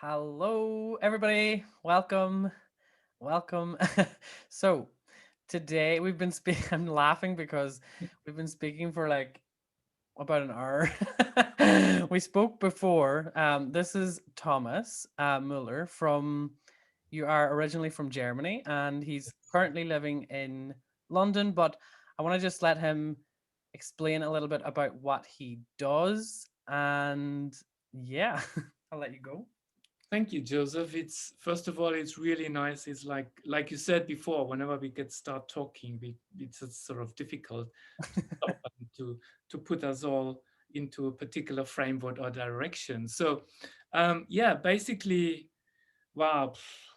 Hello, everybody. Welcome. Welcome. So, today we've been speaking. I'm laughing because we've been speaking for like about an hour. We spoke before. This is Thomas Mueller from, you are originally from Germany and he's currently living in London, but I want to just let him explain a little bit about what he does. And yeah, I'll let you go. Thank you, Joseph. It's first of all, it's really nice. It's like you said before, whenever we get start talking, it's sort of difficult to stop and to put us all into a particular framework or direction. So, yeah, basically, wow,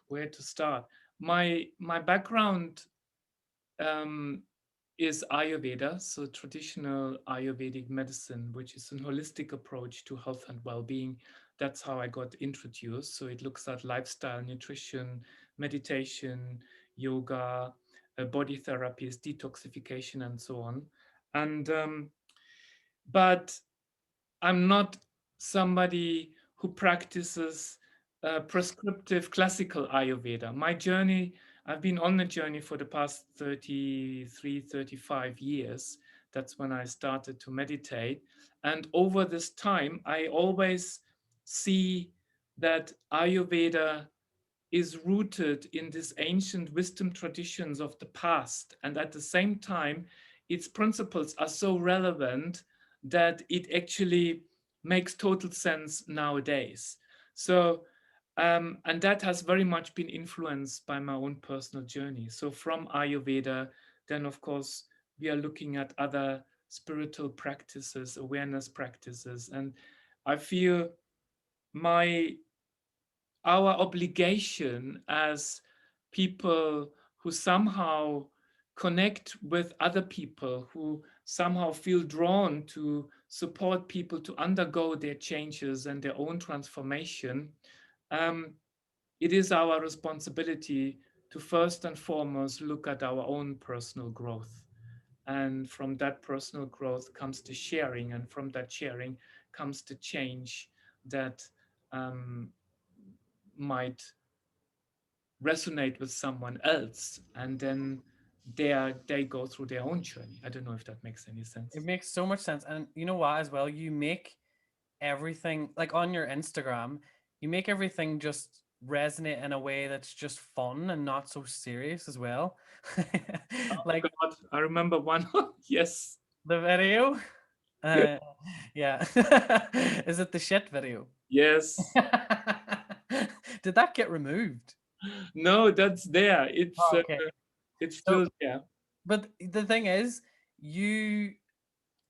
where to start? My background um, is Ayurveda, so traditional Ayurvedic medicine, which is an holistic approach to health and well-being. That's how I got introduced. So it looks at lifestyle, nutrition, meditation, yoga, body therapies, detoxification, and so on. And but I'm not somebody who practices prescriptive classical Ayurveda. My journey, I've been on the journey for the past 33, 35 years. That's when I started to meditate. And over this time, I always see that Ayurveda is rooted in these ancient wisdom traditions of the past. And at the same time, its principles are so relevant that it actually makes total sense nowadays. So, and that has very much been influenced by my own personal journey. So, from Ayurveda, then of course, we are looking at other spiritual practices, awareness practices. And I feel my our obligation as people who somehow connect with other people, who somehow feel drawn to support people to undergo their changes and their own transformation. um, it is our responsibility to first and foremost look at our own personal growth. And from that personal growth comes the sharing, and from that sharing comes the change that um, might resonate with someone else, and then they go through their own journey. I don't know if that makes any It sense. makes so much sense. And you know what, as well, you make everything like on your Instagram, you make everything just resonate in a way that's just fun and not so serious as well. Oh Like God, I remember one. Yes. the video. Uh, yeah. Is it the shit video? Yes. Did that get removed? No, that's there. Oh, okay. It's So, still there. but the thing is, you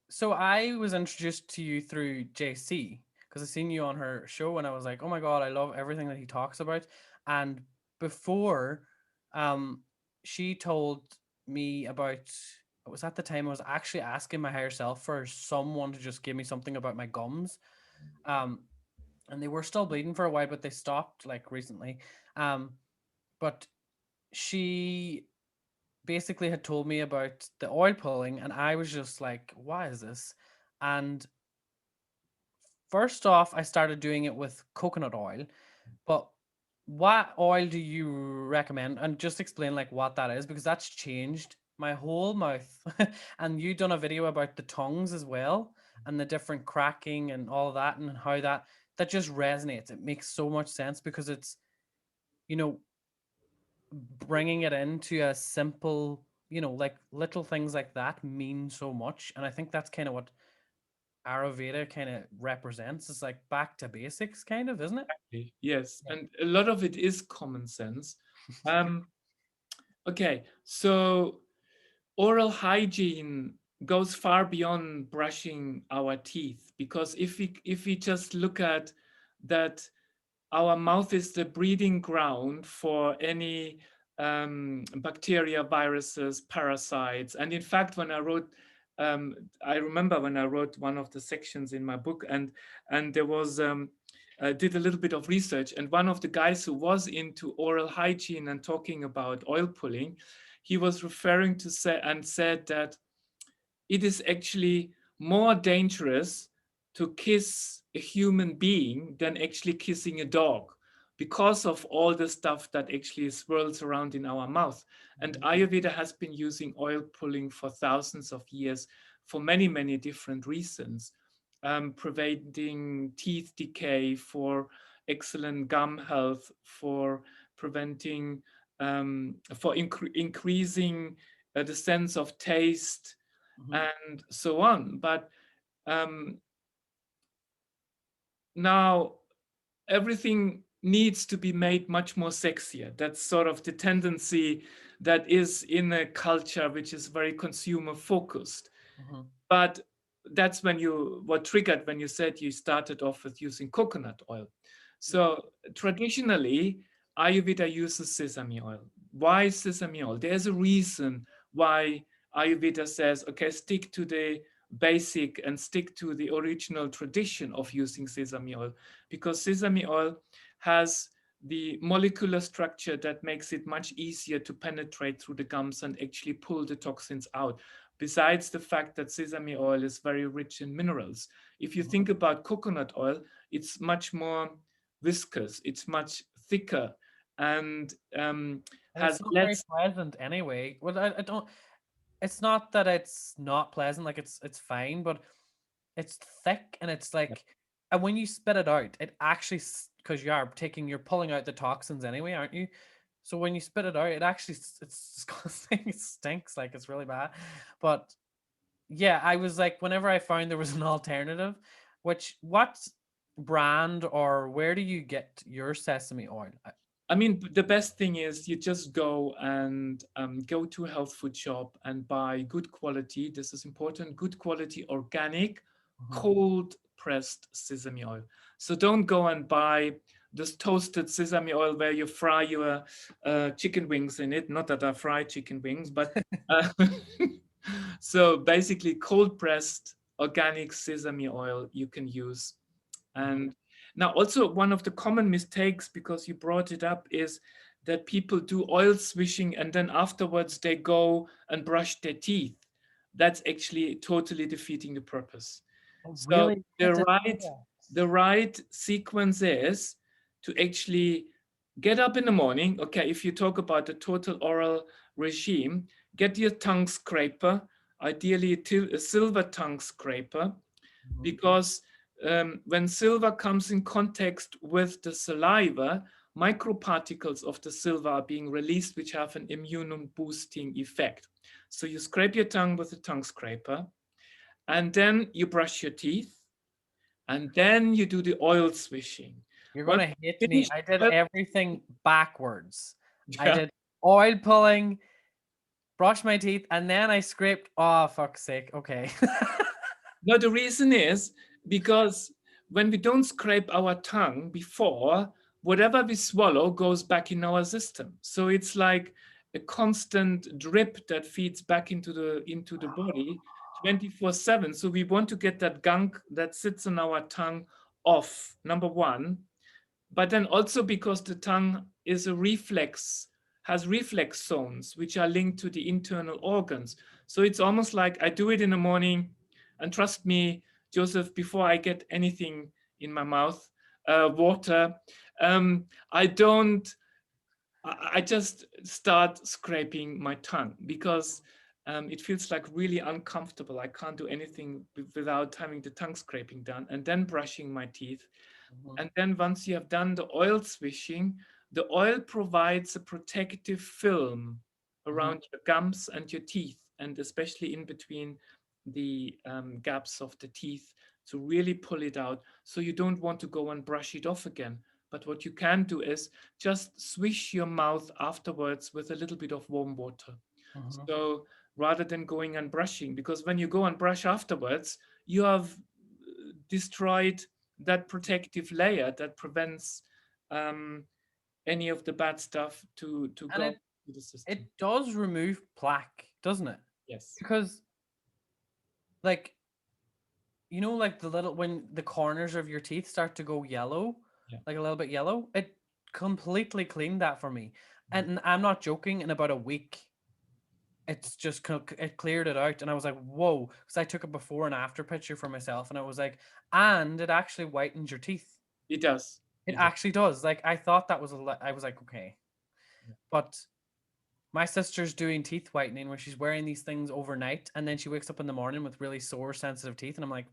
so I was introduced to you through JC because I seen you on her show and I was like, oh my god, I love everything that he talks about. And before, um, she told me about, it was at the time I was actually asking my higher self for someone to just give me something about my gums. Um, and they were still bleeding for a while, but they stopped like recently. Um, but she basically had told me about the oil pulling, and I was just like, why is this? And first off, I started doing it with coconut oil, but what oil do you recommend? And just explain like what that is because that's changed my whole mouth. And you done a video about the tongues as well and the different cracking and all that and how that just resonates. It makes so much sense because it's, you know, bringing it into a simple, like little things like that mean so much. And I think that's kind of what Ayurveda kind of represents. It's like back to basics, kind of, isn't it? Yes, Yeah. and a lot of it is common sense. Um, okay, so oral hygiene goes far beyond brushing our teeth, because if we just look at that, our mouth is the breeding ground for any bacteria, viruses, parasites. And in fact, when I wrote, I remember when I wrote one of the sections in my book, and there was did a little bit of research, and one of the guys who was into oral hygiene and talking about oil pulling, he was referring to say and said that it is actually more dangerous to kiss a human being than actually kissing a dog. because of all the stuff that actually swirls around in our mouth. And Mhm. Ayurveda has been using oil pulling for thousands of years for many, many different reasons, preventing teeth decay, for excellent gum health, for preventing, for increasing the sense of taste, Mhm. and so on. But um, now everything needs to be made much more sexier. That's sort of the tendency that is in a culture which is very consumer focused. Mhm. But that's when you what triggered when you said you started off with using coconut oil. So traditionally, Ayurveda uses sesame oil. Why sesame oil? There's a reason why Ayurveda says, okay, stick to the basic and stick to the original tradition of using sesame oil, because sesame oil has the molecular structure that makes it much easier to penetrate through the gums and actually pull the toxins out. Besides the fact that sesame oil is very rich in minerals. If you Mhm. think about coconut oil, it's much more viscous, it's much thicker, and And has it's not very less. pleasant anyway. Well, I don't. It's not that it's not pleasant. Like it's fine, but it's thick and it's like, and when you spit it out, it actually, because you are taking, you're pulling out the toxins anyway, aren't you? So when you spit it out, it actually it's disgusting. It stinks, like it's really bad. But yeah, I was like, whenever I found there was an alternative, which what brand or where do you get your sesame oil? I mean, the best thing is you just go and go to a health food shop and buy good quality. This is important. Good quality, organic, Mhm. cold pressed sesame oil. So don't go and buy this toasted sesame oil where you fry your chicken wings in it. Not that I fry chicken wings, but uh, so basically, cold pressed organic sesame oil you can use. Mhm. And now, also, one of the common mistakes, because you brought it up, is that people do oil swishing and then afterwards they go and brush their teeth. That's actually totally defeating the purpose. Oh, So really? I didn't know that. the right sequence is to actually get up in the morning. Okay, if you talk about the total oral regime, get your tongue scraper, ideally a silver tongue scraper, Mhm. because when silver comes in contact with the saliva, microparticles of the silver are being released, which have an immune boosting effect. So you scrape your tongue with a tongue scraper, and then you brush your teeth, and then you do the oil swishing. You're Well, gonna hate me. finish. I did Well, everything backwards. I yeah. did oil pulling, brush my teeth, and then I scraped. Oh, fuck's sake. Okay. No, the reason is because when we don't scrape our tongue before, whatever we swallow goes back in our system. So it's like a constant drip that feeds back into the body 24/7. So we want to get that gunk that sits on our tongue off, number one. But then also because the tongue is a reflex, has reflex zones which are linked to the internal organs. So it's almost like I do it in the morning, and trust me, Joseph, before I get anything in my mouth, water, I don't. I just start scraping my tongue because it feels like really uncomfortable. I can't do anything without having the tongue scraping done, and then brushing my teeth. Mhm. And then once you have done the oil swishing, the oil provides a protective film Mhm. around your gums and your teeth, and especially in between the gaps of the teeth, to really pull it out. So you don't want to go and brush it off again. But what you can do is just swish your mouth afterwards with a little bit of warm water. Mhm. So rather than going and brushing, because when you go and brush afterwards, you have destroyed that protective layer that prevents um, any of the bad stuff to And go to the it system. does remove plaque, doesn't it? Yes. Because like, like the little, when the corners of your teeth start to go yellow, Yeah. like a little bit yellow, it completely cleaned that for me. Mhm. And I'm not joking, in about a week, it's just it cleared it out, and I was like, whoa, because I took a before and after picture for myself, and I was like, and it actually whitens your teeth. It does. It It does. actually does. Like I thought that was I was like, okay, Yeah. but my sister's doing teeth whitening where she's wearing these things overnight, and then she wakes up in the morning with really sore, sensitive teeth, and I'm like,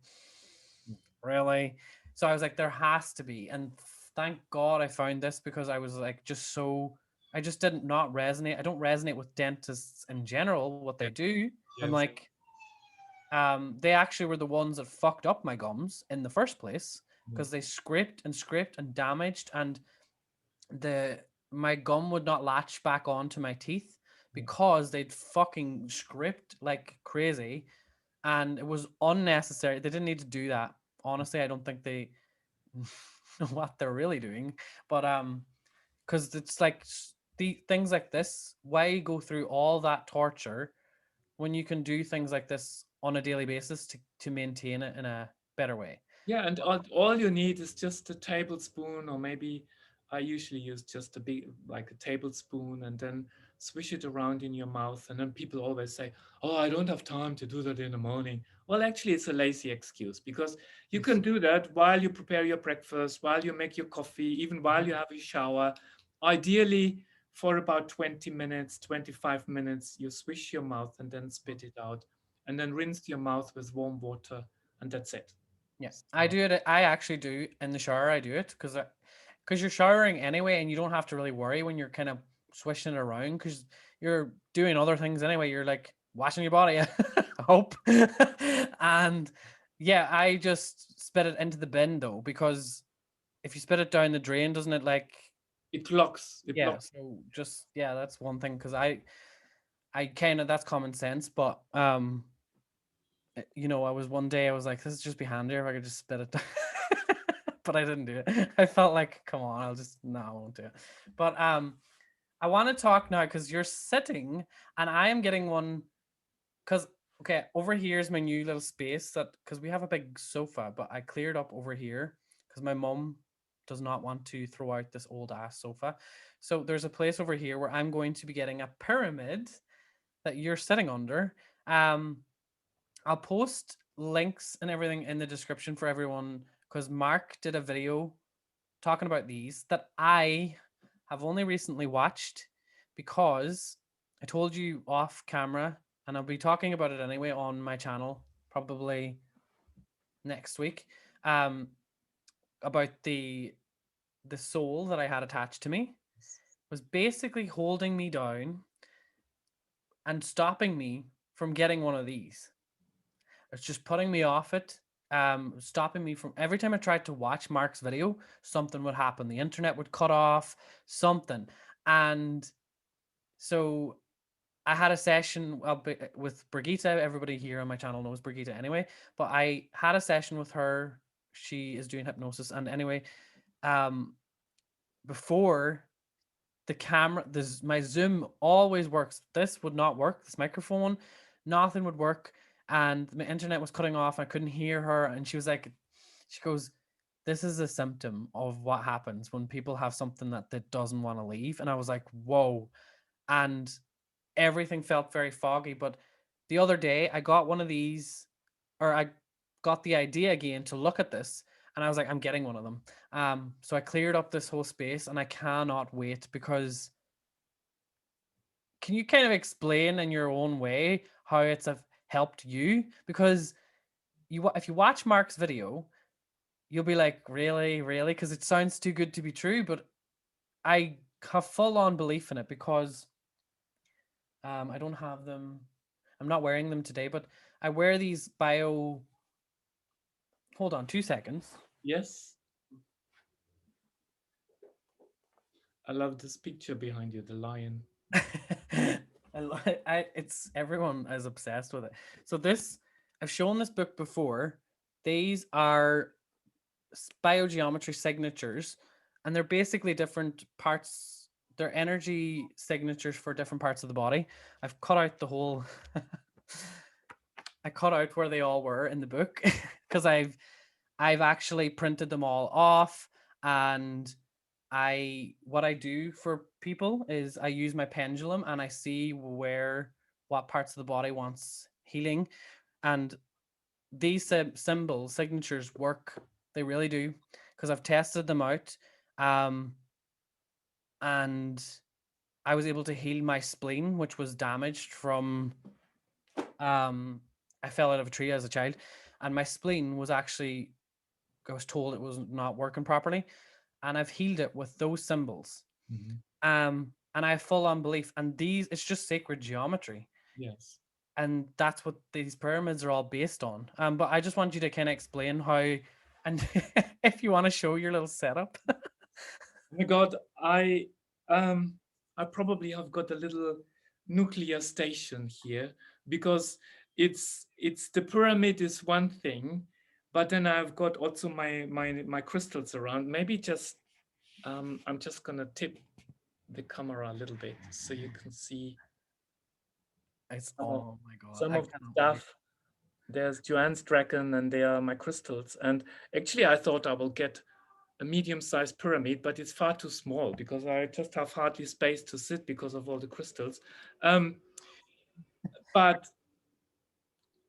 Yeah. really? So I was like, there has to be, and thank God I found this because I was like, just so I just didn't not resonate. I don't resonate with dentists in general, what they Yeah. do. I'm Yes. like, they actually were the ones that fucked up my gums in the first place Yeah. because they scraped and damaged, and the my gum would not latch back onto my teeth Yeah. because they'd fucking scraped like crazy, and it was unnecessary. They didn't need to do that. Honestly, I don't think they know what they're really doing, but because it's like the things like this. Why go through all that torture when you can do things like this on a daily basis to maintain it in a better way? Yeah, and all you need is just a tablespoon, or maybe I usually use just a big, like a tablespoon, and then swish it around in your mouth. And then people always say, "Oh, I don't have time to do that in the morning." Well, actually, it's a lazy excuse because you can do that while you prepare your breakfast, while you make your coffee, even while you have a shower. Ideally, for about 20 minutes, 25 minutes, you swish your mouth and then spit it out, and then rinse your mouth with warm water, and that's it. Yeah, I So, do it. I actually do in the shower. I do it because you're showering anyway, and you don't have to really worry when you're kind of swishing it around because you're doing other things anyway. You're like washing your body, I hope. And yeah, I just spit it into the bin though because if you spit it down the drain, doesn't it like it blocks. It yeah? blocks. So just yeah, that's one thing because I kind of that's common sense, but you know, I was one day I was like, this would just be handier if I could just spit it down. But I didn't do it. I felt like, come on, I'll just no, I won't do it. But I want to talk now because you're sitting and I am getting one because okay, over here is my new little space that because we have a big sofa, but I cleared up over here because my mum does not want to throw out this old ass sofa. So there's a place over here where I'm going to be getting a pyramid that you're sitting under. Um, I'll post links and everything in the description for everyone because Mark did a video talking about these that I have only recently watched because I told you off camera and I'll be talking about it anyway on my channel probably next week um about the soul that I had attached to me was basically holding me down and stopping me from getting one of these. It's just putting me off it, stopping me from every time I tried to watch Mark's video, something would happen. The internet would cut off, something. And so I had a session with Brigitte. Everybody here on my channel knows Brigitte anyway, but I had a session with her. She is doing hypnosis. And anyway, um, before the camera, this my Zoom always works. This would not work. This microphone, nothing would work, and my internet was cutting off. I couldn't hear her, and she was like, she goes, "This is a symptom of what happens when people have something that doesn't want to leave." And I was like, "Whoa!" And everything felt very foggy. But the other day, I got one of these, or I got the idea again to look at this, and I was like, "I'm getting one of them." So I cleared up this whole space, and I cannot wait because can you kind of explain in your own way how it's helped you? Because if you watch Mark's video, you'll be like, really, really, because it sounds too good to be true. But I have full on belief in it because I don't have them. I'm not wearing them today, but I wear these bio. Hold on, 2 seconds. Yes, I love this picture behind you, the lion. It's everyone is obsessed with it. So this, I've shown this book before. These are biogeometry signatures, and they're basically different parts. They're energy signatures for different parts of the body. I've cut out the whole. I cut out where they all were in the book because I've actually printed them all off, and what I do for people is I use my pendulum and I see what parts of the body wants healing, and these symbols signatures work. They really do because I've tested them out, Um, and I was able to heal my spleen, which was damaged from I fell out of a tree as a child, and my spleen was actually, I was told it was not working properly, and I've healed it with those symbols. Mhm. And I have full on belief, and these, it's just sacred geometry, Yes. and that's what these pyramids are all based on. But I just want you to kind of explain how, and if you want to show your little setup. Oh my God, um I probably have got a little nuclear station here, because it's the pyramid is one thing, but then I've got also my crystals around. Maybe just I'm just gonna tip the camera a little bit so you can see It's, some of oh my god, some I of the cannot wait. stuff. There's Joanne's dragon and there are my crystals. And actually I thought I will get a medium-sized pyramid, but it's far too small because I just have hardly space to sit because of all the crystals. Um, but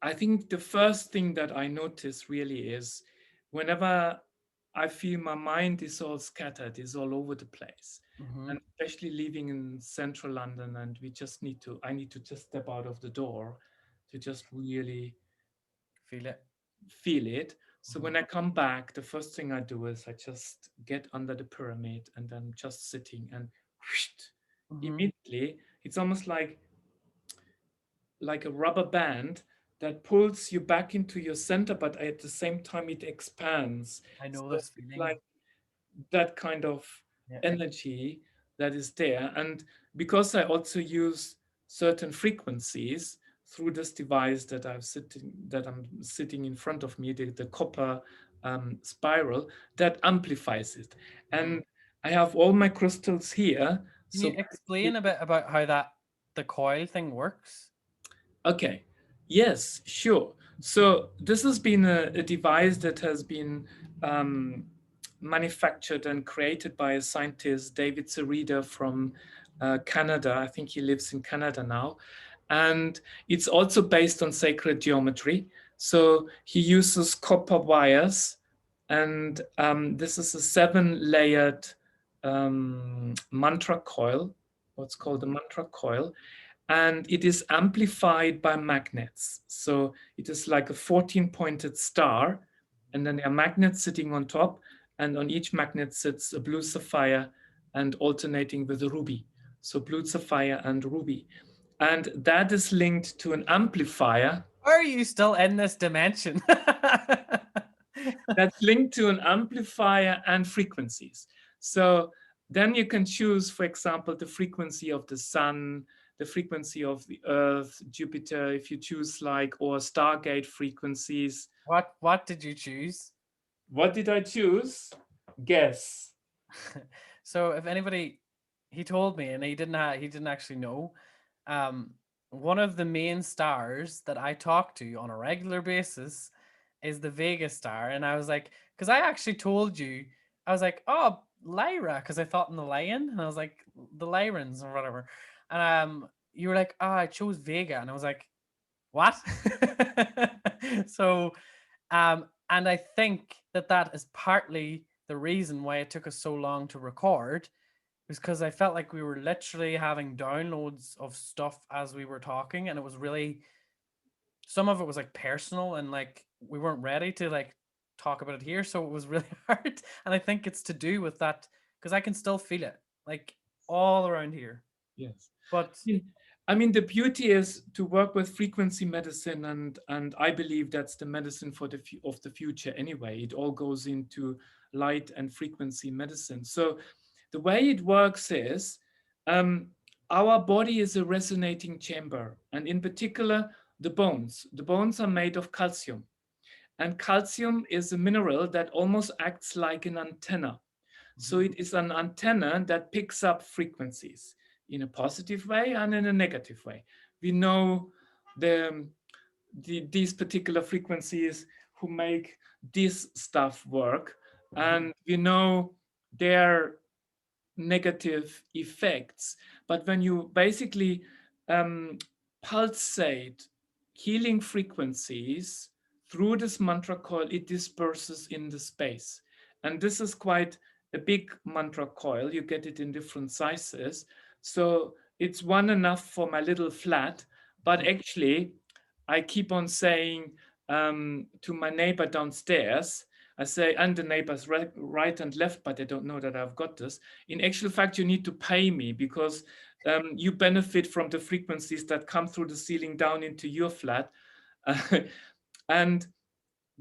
I think the first thing that I notice really is whenever I feel my mind is all scattered, is all over the place, Mm-hmm. and especially living in central London, and I need to just step out of the door to just really Feel it. feel it. So Mm-hmm. when I come back, the first thing I do is I just get under the pyramid and then just sitting and whoosh, Mm-hmm. immediately it's almost like a rubber band that pulls you back into your center, but at the same time it expands. I So know this it's feeling. like that kind of Yeah. energy that is there. And because I also use certain frequencies through this device that I'm sitting in front of me, the copper spiral that amplifies it. Mm-hmm. And I have all my crystals here. Can So you explain a bit about how that the coil thing works? okay. Yes, sure. So this has been a device that has been um, manufactured and created by a scientist, David Sarida from Canada. I think he lives in Canada now. And it's also based on sacred geometry. So he uses copper wires. And this is a 7-layered mantra coil, what's called a mantra coil, and it is amplified by magnets. So it is like a 14-pointed star, and then there are magnets sitting on top, and on each magnet sits a blue sapphire and alternating with a ruby. So blue sapphire and ruby. And that is linked to an amplifier Are you still in this dimension? that's linked to an amplifier and frequencies. So then you can choose, for example, the frequency of the sun, the frequency of the earth, Jupiter, if you choose like, or Stargate frequencies. What did you choose? What did I choose? Guess. So if anybody, he told me, and he didn't actually know. Um, one of the main stars that I talk to on a regular basis is the Vega star, and I was like, because I actually told you, I was like, oh, Lyra, because I thought in the lion, and I was like, the Lyrans or whatever, and you were like, oh, I chose Vega, and I was like, what? So and I think that that is partly the reason why it took us so long to record, is because I felt like we were literally having downloads of stuff as we were talking, and it was really, some of it was like personal, and like we weren't ready to like talk about it here, so it was really hard. And I think it's to do with that, because I can still feel it like all around here. Yes. But Yeah. I mean, the beauty is to work with frequency medicine, and I believe that's the medicine for of the future anyway. It all goes into light and frequency medicine. So the way it works is um, our body is a resonating chamber, and in particular, the bones. The bones are made of calcium, and calcium is a mineral that almost acts like an antenna. So Mhm, it is an antenna that picks up frequencies in a positive way and in a negative way. We know the, these particular frequencies who make this stuff work, mhm, and we know their negative effects. But when you basically um, pulsate healing frequencies through this mantra coil, it disperses in the space. And this is quite a big mantra coil. You get it in different sizes. So it's one enough for my little flat. But actually, I keep on saying to my neighbor downstairs, I say, and the neighbors right and left, but they don't know that I've got this. In actual fact, you need to pay me because you benefit from the frequencies that come through the ceiling down into your flat. And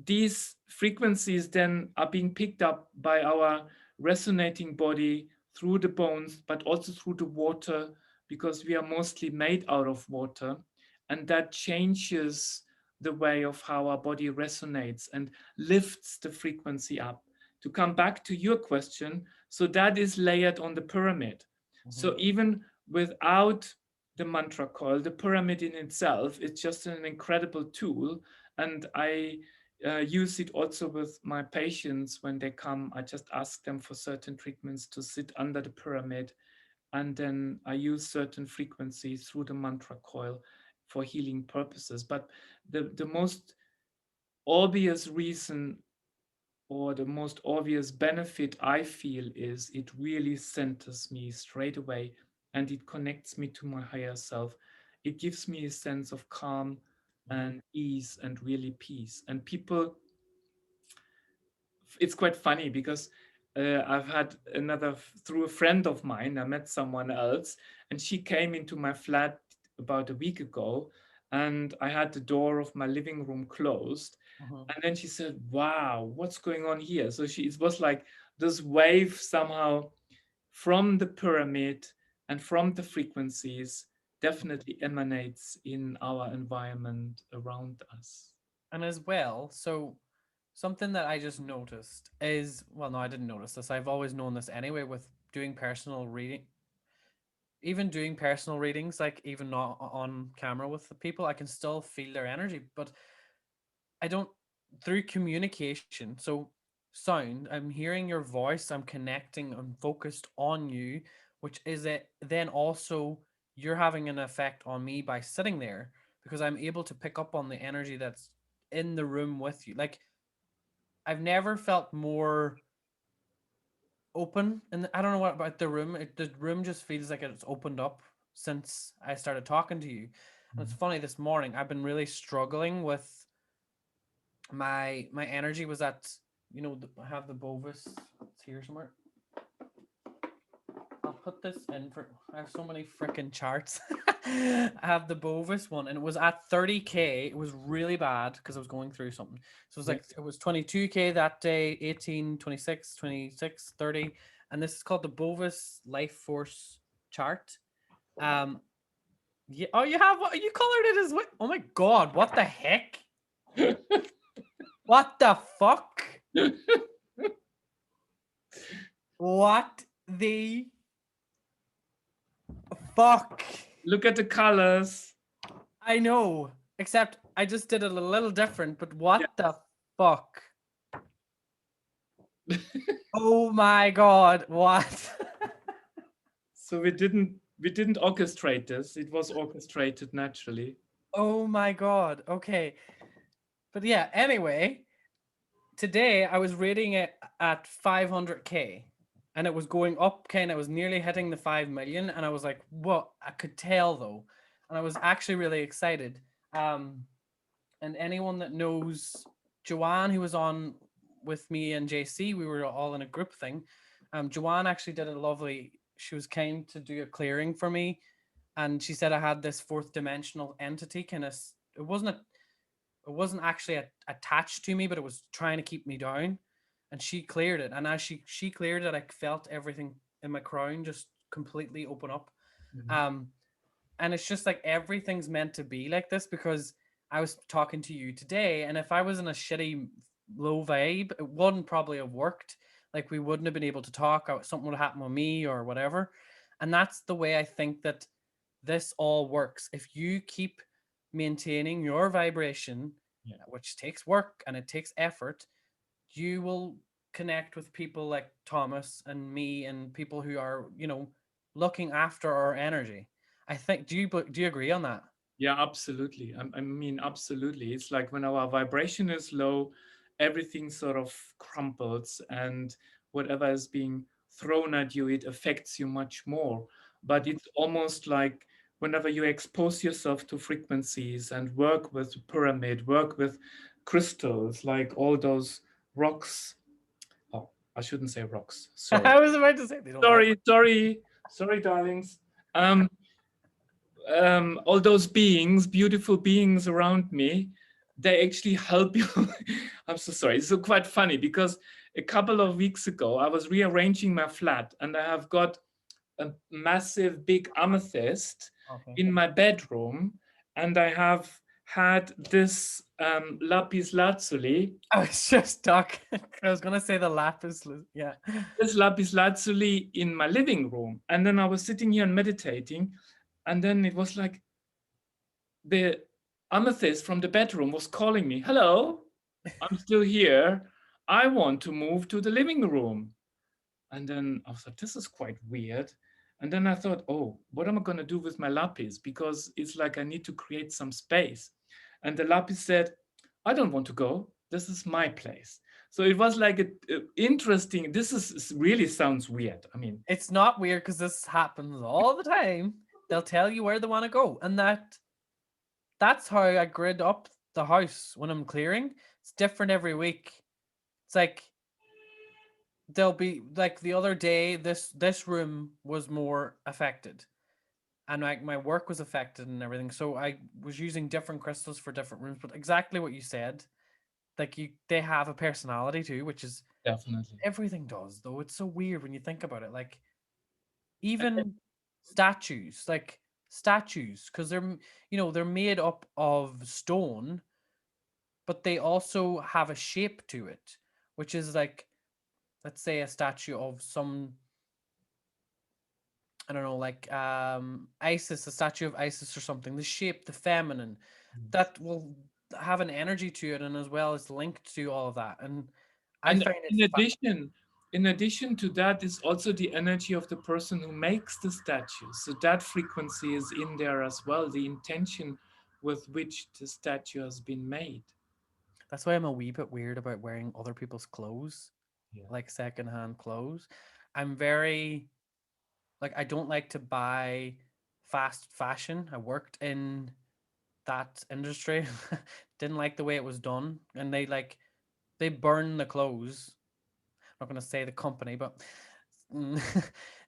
these frequencies then are being picked up by our resonating body through the bones, but also through the water, because we are mostly made out of water. And that changes the way of how our body resonates and lifts the frequency up. To come back to your question, so that is layered on the pyramid. Mm-hmm. So even without the mantra coil, the pyramid in itself is just an incredible tool. And I use it also with my patients when they come. I just ask them for certain treatments to sit under the pyramid, and then I use certain frequencies through the mantra coil for healing purposes. But the most obvious reason, or the most obvious benefit I feel, is it really centers me straight away, and it connects me to my higher self. It gives me a sense of calm Mm-hmm. and ease and really peace. And people, it's quite funny because I've had another, through a friend of mine, I met someone else, and she came into my flat about a week ago, and I had the door of my living room closed. Mm-hmm. And then she said, "Wow, what's going on here?" So it was like this wave somehow from the pyramid and from the frequencies definitely emanates in our environment around us. And as well, so something that I just noticed is, well, no, I didn't notice this. I've always known this anyway with doing personal reading, even doing personal readings, like even not on camera with the people, I can still feel their energy, but I don't, through communication. So sound, I'm hearing your voice, I'm connecting, I'm focused on you, which is it then also you're having an effect on me by sitting there because I'm able to pick up on the energy that's in the room with you. Like I've never felt more open, and I don't know what about the room. The room just feels like it's opened up since I started talking to you. And it's funny, this morning I've been really struggling with my energy was at, I have the Bovis. It's here somewhere. I'll put this in for. I have so many freaking charts. I have the Bovis one, and it was at 30K. It was really bad because I was going through something. So it was Yeah. like, it was 22K that day, 18, 26, 26, 30. And this is called the Bovis Life Force chart. Um, yeah. Oh, you have what? You colored it as what? Oh my God! What the heck? What the fuck? What the fuck? Look at the colors. I know, except I just did it a little different, but Yeah. what the fuck? Oh my God, what? So we didn't orchestrate this. It was orchestrated naturally. Oh my God. Okay. But yeah, anyway, today I was rating it at 500K and it was going up, kind of, was nearly hitting the 5 million. And I was like, what? I could tell though. And I was actually really excited. Um, and anyone that knows Joanne, who was on with me and JC, we were all in a group thing. Joanne actually did a lovely, she was kind to do a clearing for me. And she said I had this fourth dimensional entity kind of, it wasn't a, it wasn't actually attached to me, but it was trying to keep me down. And she cleared it. And as she cleared it, I felt everything in my crown just completely open up. Mhm. Um, and it's just like everything's meant to be like this because I was talking to you today, and if I was in a shitty low vibe, it wouldn't probably have worked. Like we wouldn't have been able to talk, or something would happen with me or whatever. And that's the way I think that this all works. If you keep maintaining your vibration, Yeah. which takes work and it takes effort, you will connect with people like Thomas and me and people who are, looking after our energy. I think, do you agree on that? Yeah, absolutely. I mean, absolutely. It's like when our vibration is low, everything sort of crumples, and whatever is being thrown at you, it affects you much more. But it's almost like whenever you expose yourself to frequencies and work with pyramid, work with crystals, like all those rocks. Oh, I shouldn't say rocks. Sorry. I was about to say they don't rock. Sorry, darlings. Um, all those beings, beautiful beings around me, they actually help you. I'm so sorry. It's so quite funny because a couple of weeks ago, I was rearranging my flat and I have got a massive big amethyst Okay. in my bedroom, and I have had this lapis lazuli. I was just talking. I was gonna say the lapis. Yeah. This lapis lazuli in my living room, and then I was sitting here and meditating, and then it was like the amethyst from the bedroom was calling me. Hello, I'm still here. I want to move to the living room. And then I was like, this is quite weird. And then I thought, oh, what am I going to do with my lapis? Because it's like I need to create some space. And the lapis said, I don't want to go. This is my place. So it was like a interesting. Really sounds weird. I mean, It's not weird because this happens all the time. They'll tell you where they want to go, and that's how I grid up the house when I'm clearing. It's different every week. It's like there'll be like the other day, this room was more affected, and like my work was affected and everything. So I was using different crystals for different rooms. But exactly what you said, like they have a personality too, which is definitely. everything does though. It's so weird when you think about it. Like even statues, like statues, because they're made up of stone, but they also have a shape to it, which is like, let's say a statue of some, I don't know, like Isis, a statue of Isis or something. The shape, the feminine, that will have an energy to it, and as well as linked to all of that. And I And find it in addition to that is also the energy of the person who makes the statue. So that frequency is in there as well, the intention with which the statue has been made. that's why I'm a wee bit weird about wearing other people's clothes, Yeah. like secondhand clothes. I'm very like I don't like to buy fast fashion. I worked in that industry. Didn't like the way it was done, and they burn the clothes. I'm not gonna say the company, but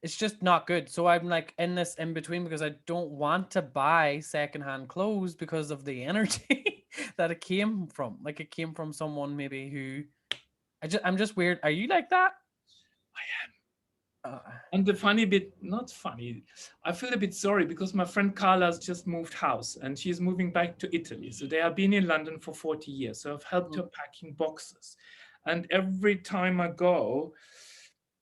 it's just not good. So I'm like in this in between because I don't want to buy secondhand clothes because of the energy that it came from. Like it came from someone maybe who I'm just weird. Are you like that? Uh, And the funny bit, not funny, I feel a bit sorry because my friend Carla has just moved house and she's moving back to Italy. So they have been in London for 40 years. So I've helped her packing boxes. And every time I go,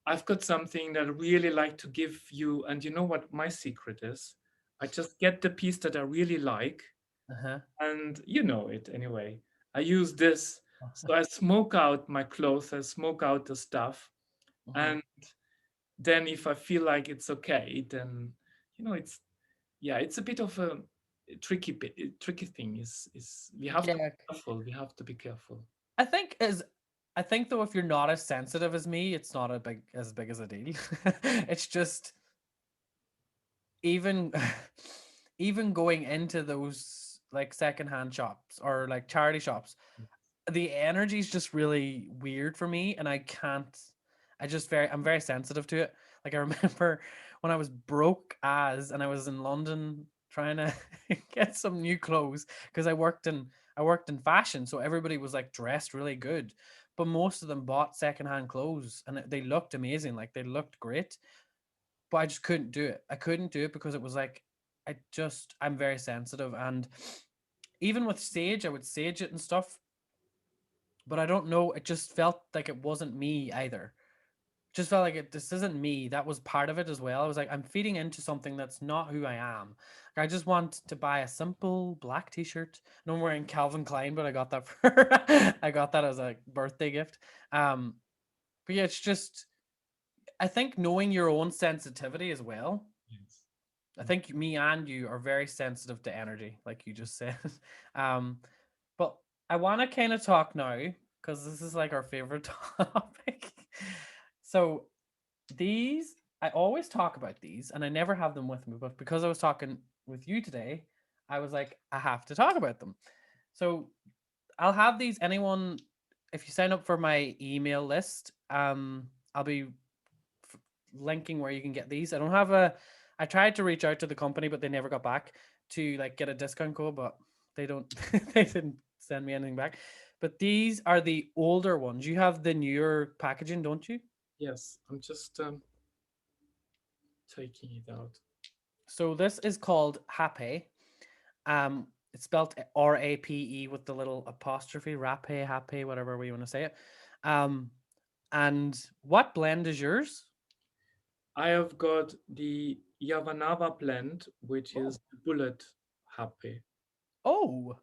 I've got something that I really like to give you. And you know what my secret is? I just get the piece that I really like. uh-huh. And you know it anyway. I use this. So I smoke out my clothes, I smoke out the stuff. Mhm. And then if I feel like it's okay, then it's yeah, it's a bit of a tricky thing. Is we have to be Yeah, careful. We have to be careful. I think as I think though if you're not as sensitive as me, it's not as big as a deal. It's just even even going into those like secondhand shops or like charity shops, the energy is just really weird for me, and I can't. I'm very sensitive to it. Like I remember when I was broke as, and I was in London trying to get some new clothes because I worked in fashion, so everybody was like dressed really good, but most of them bought secondhand clothes, and they looked amazing, like they looked great, but I just couldn't do it. I couldn't do it because it was like I'm very sensitive, and even with sage, I would sage it and stuff, but I don't know. It just felt like it wasn't me either. Just felt like this isn't me. That was part of it as well. I was like, I'm feeding into something that's not who I am. Like, I just want to buy a simple black T-shirt. No, I'm wearing Calvin Klein, but I got that for I got that as a birthday gift. Um, but yeah, it's just I think knowing your own sensitivity as well. Yes. I think me and you are very sensitive to energy, like you just said. Um, but I want to kind of talk now because this is like our favorite topic. So these, I always talk about these and I never have them with me, but because I was talking with you today, I was like, I have to talk about them. So I'll have these. Anyone, if you sign up for my email list, I'll be linking where you can get these. I don't have a. I tried to reach out to the company, but they never got back to like get a discount code, but they don't. They didn't send me anything back. But these are the older ones. You have the newer packaging, don't you? Yes, I'm just taking it out. So this is called Hape. It's spelled RAPE with the little apostrophe, Rape, Hape, whatever we want to say it. Um, and what blend is yours? I have got the Yavanava blend, which Oh, is bullet happy. oh,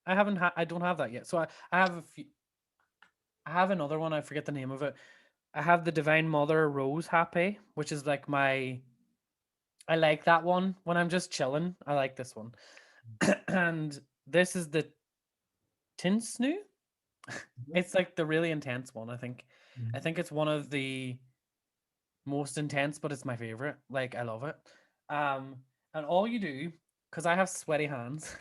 I haven't. I don't have that yet. So I have a few. I have another one. I forget the name of it. I have the Divine Mother Rose Happy, which is like my. I like that one when I'm just chilling. I like this one, and this is the Tinsnu. It's like the really intense one. I think. I Mhm. think it's one of the most intense, but it's my favorite. Like I love it. Um, and all you do, because I have sweaty hands.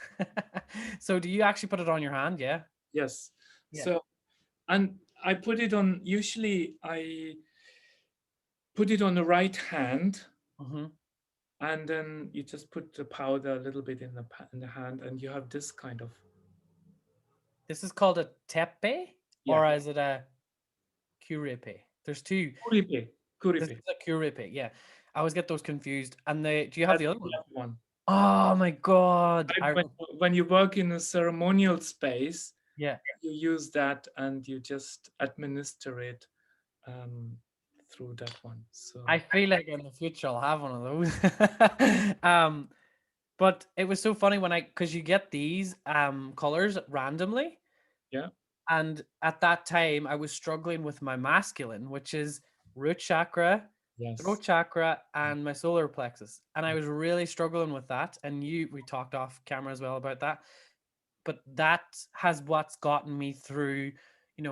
So do you actually put it on your hand? Yeah. Yes. Yeah. So, and I put it on, usually I put it on the right hand, Hmm. and then you just put the powder a little bit in in the hand, and you have this kind of, This is called a tepe, yeah, or is it a curipe? There's two. kuripe, This kuripe. is a curipe. Yeah. I always get those confused. And the do you have That's the other the one? other one. Oh my god. Right, when you work in a ceremonial space, Yeah. you use that and you just administer it um, through that one. I So feel like in the future I'll have one of those. But it was so funny when I because you get these colors randomly. yeah, And at that time I was struggling with my masculine, which is root chakra, yes, throat chakra, and my solar plexus. And I was really struggling with that. And we talked off camera as well about that. But that has what's gotten me through,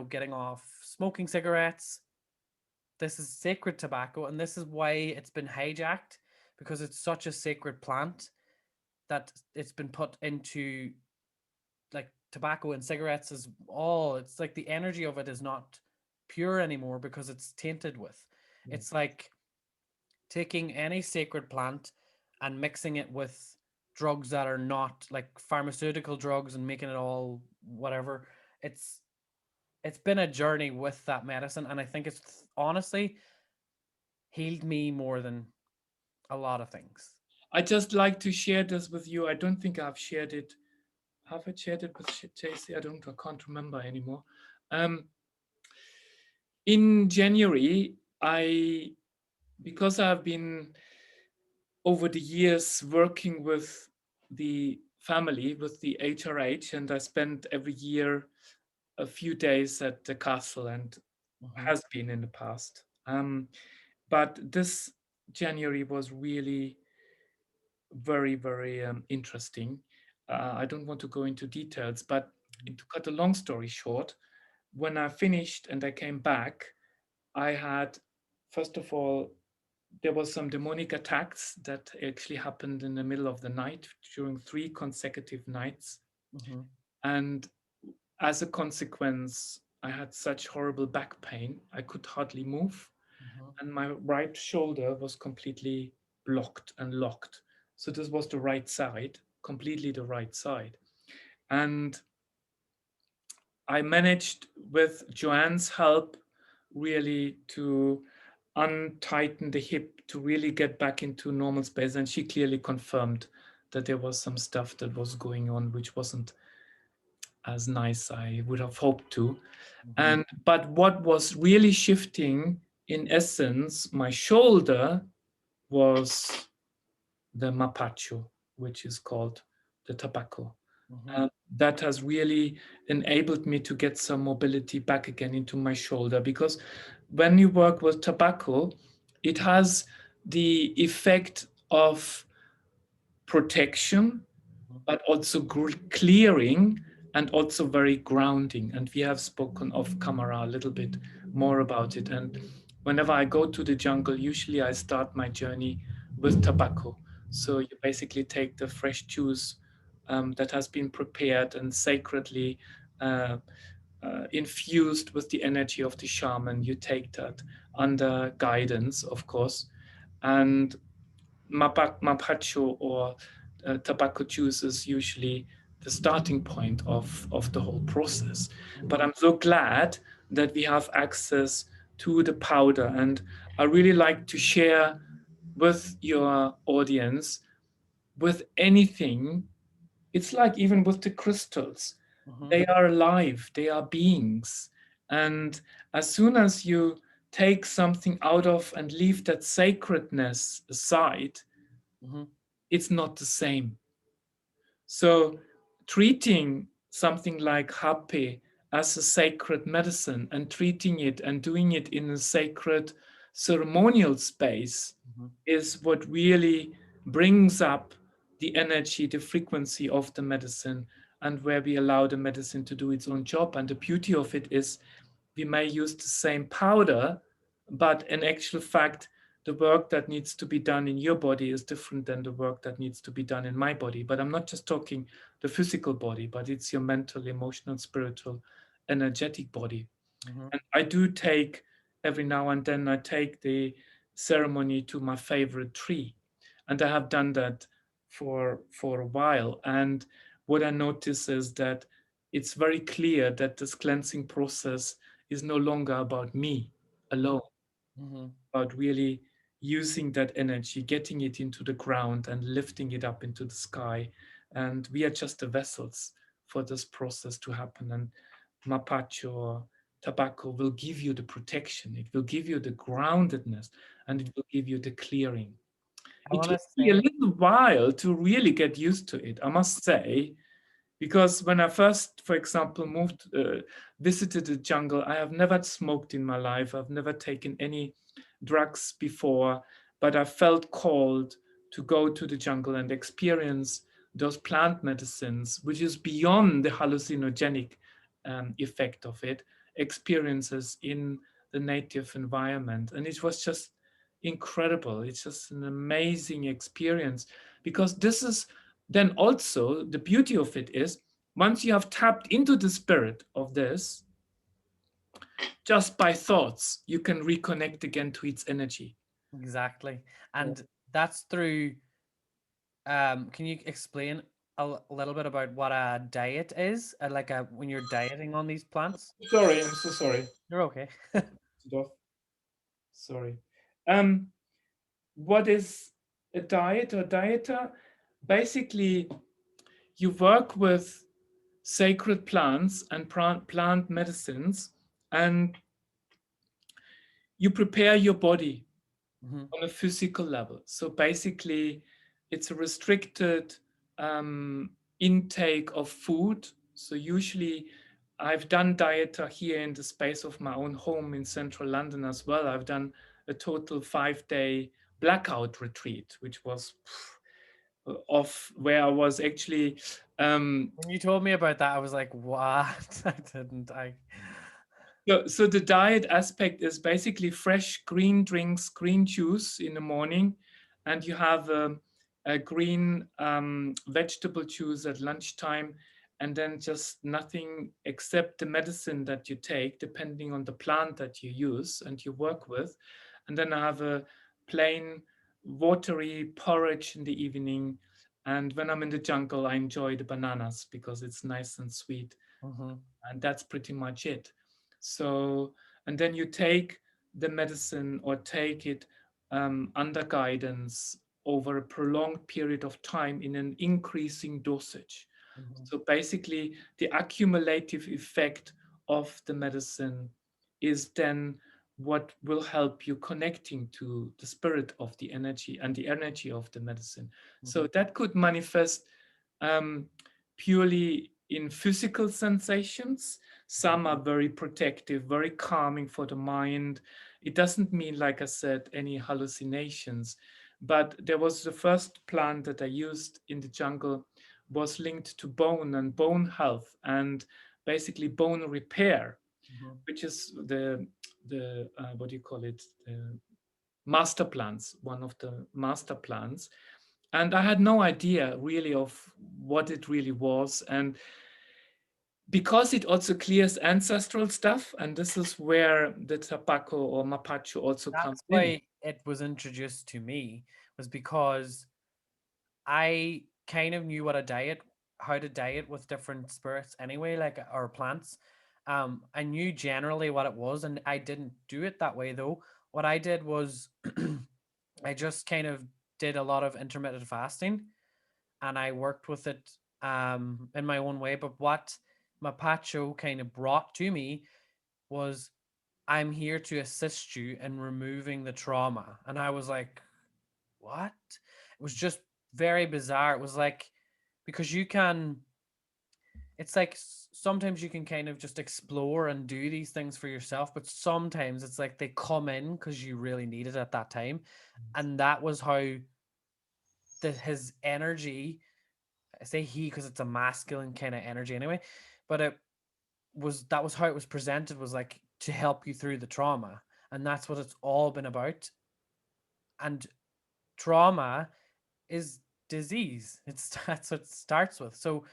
getting off smoking cigarettes. This is sacred tobacco, and this is why it's been hijacked because it's such a sacred plant that it's been put into like tobacco and cigarettes is all it's like the energy of it is not pure anymore because it's tainted with. yes. It's like taking any sacred plant and mixing it with drugs that are not like pharmaceutical drugs and making it all whatever. It's been a journey with that medicine, and I think it's honestly healed me more than a lot of things. I just like to share this with you. I don't think I've shared it. Have I shared it with JC? I can't remember anymore. Um, in January, because I've been over the years working with the family, with the HRH, and I spent every year a few days at the castle, and Hmm. has been in the past. But this January was really very, very interesting. I don't want to go into details, but to cut a long story short, when I finished and I came back, I had, first of all, there was some demonic attacks that actually happened in the middle of the night during 3 consecutive nights. Hmm. And as a consequence, I had such horrible back pain. I could hardly move. Hmm. And my right shoulder was completely blocked and locked. So this was the right side, completely the right side. And I managed with Joanne's help really to untighten the hip to really get back into normal space. And she clearly confirmed that there was some stuff that was going on which wasn't as nice I would have hoped to. Hmm. And but what was really shifting in essence, my shoulder was the mapacho, which is called the tobacco. Hmm. That has really enabled me to get some mobility back again into my shoulder, because when you work with tobacco, it has the effect of protection, but also clearing, and also very grounding. And we have spoken off camera a little bit more about it. And whenever I go to the jungle, usually I start my journey with tobacco. So Mhm. you basically take the fresh juice that has been prepared and sacredly uh, infused with the energy of the shaman. You take that under guidance, of course, and mapacho or tobacco juice is usually the starting point of the whole process. But Mhm. I'm so glad that we have access to the powder. And I really like to share with your audience with anything. It's like even with the crystals, Mhm. they are alive, they are beings. And as soon as you take something out of and leave that sacredness aside, Mhm. it's not the same. So treating something like hape as a sacred medicine and treating it and doing it in a sacred ceremonial space Mhm. is what really brings up the energy, the frequency of the medicine, and where we allow the medicine to do its own job. And the beauty of it is we may use the same powder, but in actual fact, the work that needs to be done in your body is different than the work that needs to be done in my body. But I'm not just talking the physical body, but it's your mental, emotional, spiritual, energetic body. Mhm. And I do take every now and then, I take the ceremony to my favorite tree. And I have done that for a while. And what I notice is that it's very clear that this cleansing process is no longer about me Mhm. alone, Mhm. about really using that energy, getting it into the ground and lifting it up into the sky. And we are just the vessels for this process to happen. And mapacho or tobacco will give you the protection, it will give you the groundedness, and it Mhm. will give you the clearing. I It want to took me a say. little while to really get used to it, I must say, because when I first, for example, visited the jungle, I have never smoked in my life. I've never taken any drugs before, but I felt called to go to the jungle and experience those plant medicines, which is beyond the hallucinogenic effect of it, experiences in the native environment. And it was just incredible. It's just an amazing experience because this is then also the beauty of it is once you have tapped into the spirit of this, just by thoughts, you can reconnect again to its energy. Exactly. Yeah. And that's through, can you explain a little bit about what a diet is? Like when you're dieting on these plants? Sorry, I'm so sorry. You're okay. It off. Sorry. Um, what is a diet or dieter? Basically, you work with sacred plants and plant medicines, and you prepare your body Mhm. on a physical level. So basically, it's a restricted intake of food. So usually, I've done dieta here in the space of my own home in central London as well. I've done a total 5 day blackout retreat, which was off where I was actually um, When you told me about that, I was like, what? I didn't. so the diet aspect is basically fresh green drinks, green juice in the morning, and you have a green vegetable juice at lunchtime, and then just nothing except the medicine that you take, depending on the plant that you use and you work with. And then I have a plain watery porridge in the evening. And when I'm in the jungle, I enjoy the bananas because it's nice and sweet, Mhm. and that's pretty much it. So, and then you take the medicine or take it under guidance over a prolonged period of time in an increasing dosage. Mhm. So basically, the accumulative effect of the medicine is then what will help you connecting to the spirit of the energy and the energy of the medicine. So Mhm. that could manifest um, purely in physical sensations. Some are very protective, very calming for the mind. It doesn't mean, like I said, any hallucinations. But there was the first plant that I used in the jungle was linked to bone and bone health and basically bone repair. Mhm. which is the what do you call it, the master plans, one of the master plans. And I had no idea really of what it really was. And because it also clears ancestral stuff, and this is where the tobacco or mapacho also comes That's in. why it was introduced to me, was because I kind of knew what a diet, how to diet with different spirits anyway, like or plants. I knew generally what it was, and I didn't do it that way though. What I did was I just kind of did a lot of intermittent fasting, and I worked with it in my own way. But what Mapacho kind of brought to me was, I'm here to assist you in removing the trauma. And I was like, what? It was just very bizarre. It was like, because you can, it's like sometimes you can kind of just explore and do these things for yourself, but sometimes it's like they come in because you really need it at that time. And that was how his energy, I say he because it's a masculine kind of energy anyway, but that was how it was presented, was like to help you through the trauma. And that's what it's all been about. And trauma is disease. It's that's what it starts with. So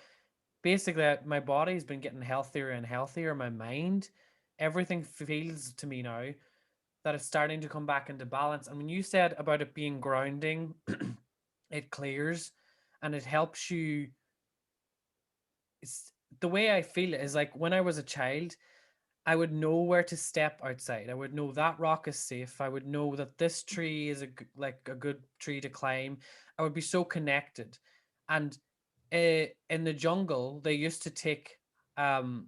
basically, my body's been getting healthier and healthier. My mind, everything feels to me now that it's starting to come back into balance. And when you said about it being grounding, it clears and it helps you. It's the way I feel it is like when I was a child, I would know where to step outside. I would know that rock is safe. I would know that this tree is like a good tree to climb. I would be so connected. And in the jungle, they used to take um,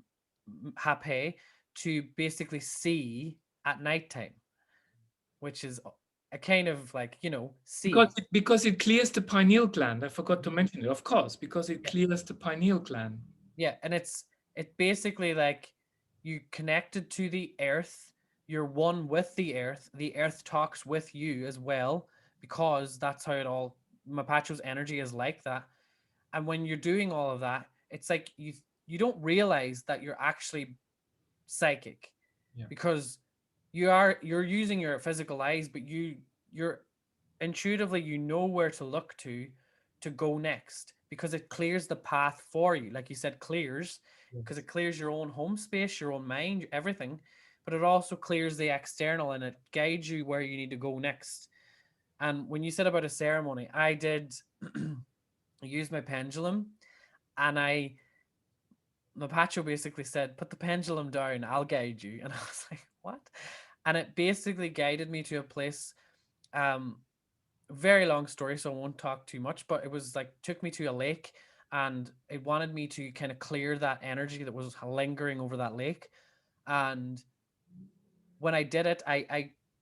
hape to basically see at nighttime, which is a kind of like, see. Because it clears the pineal gland. I forgot to Mhm. mention it, of course, because it Yeah. clears the pineal gland. Yeah, and it's basically like you connected to the earth, you're one with the earth talks with you as well, because that's how it all, Mapacho's energy is like that. And when you're doing all of that, it's like you don't realize that you're actually psychic, Yeah. because you're using your physical eyes, but you're intuitively, you know where to look to go next, because it clears the path for you, like you said, clears, because Yes. it clears your own home space, your own mind, everything. But it also clears the external, and it guides you where you need to go next. And when you said about a ceremony, I did use my pendulum, and Mapacho basically said, put the pendulum down, I'll guide you. And I was like, what? And it basically guided me to a place. um Very long story, so I won't talk too much, but it was like took me to a lake, and it wanted me to kind of clear that energy that was lingering over that lake. And when I did it,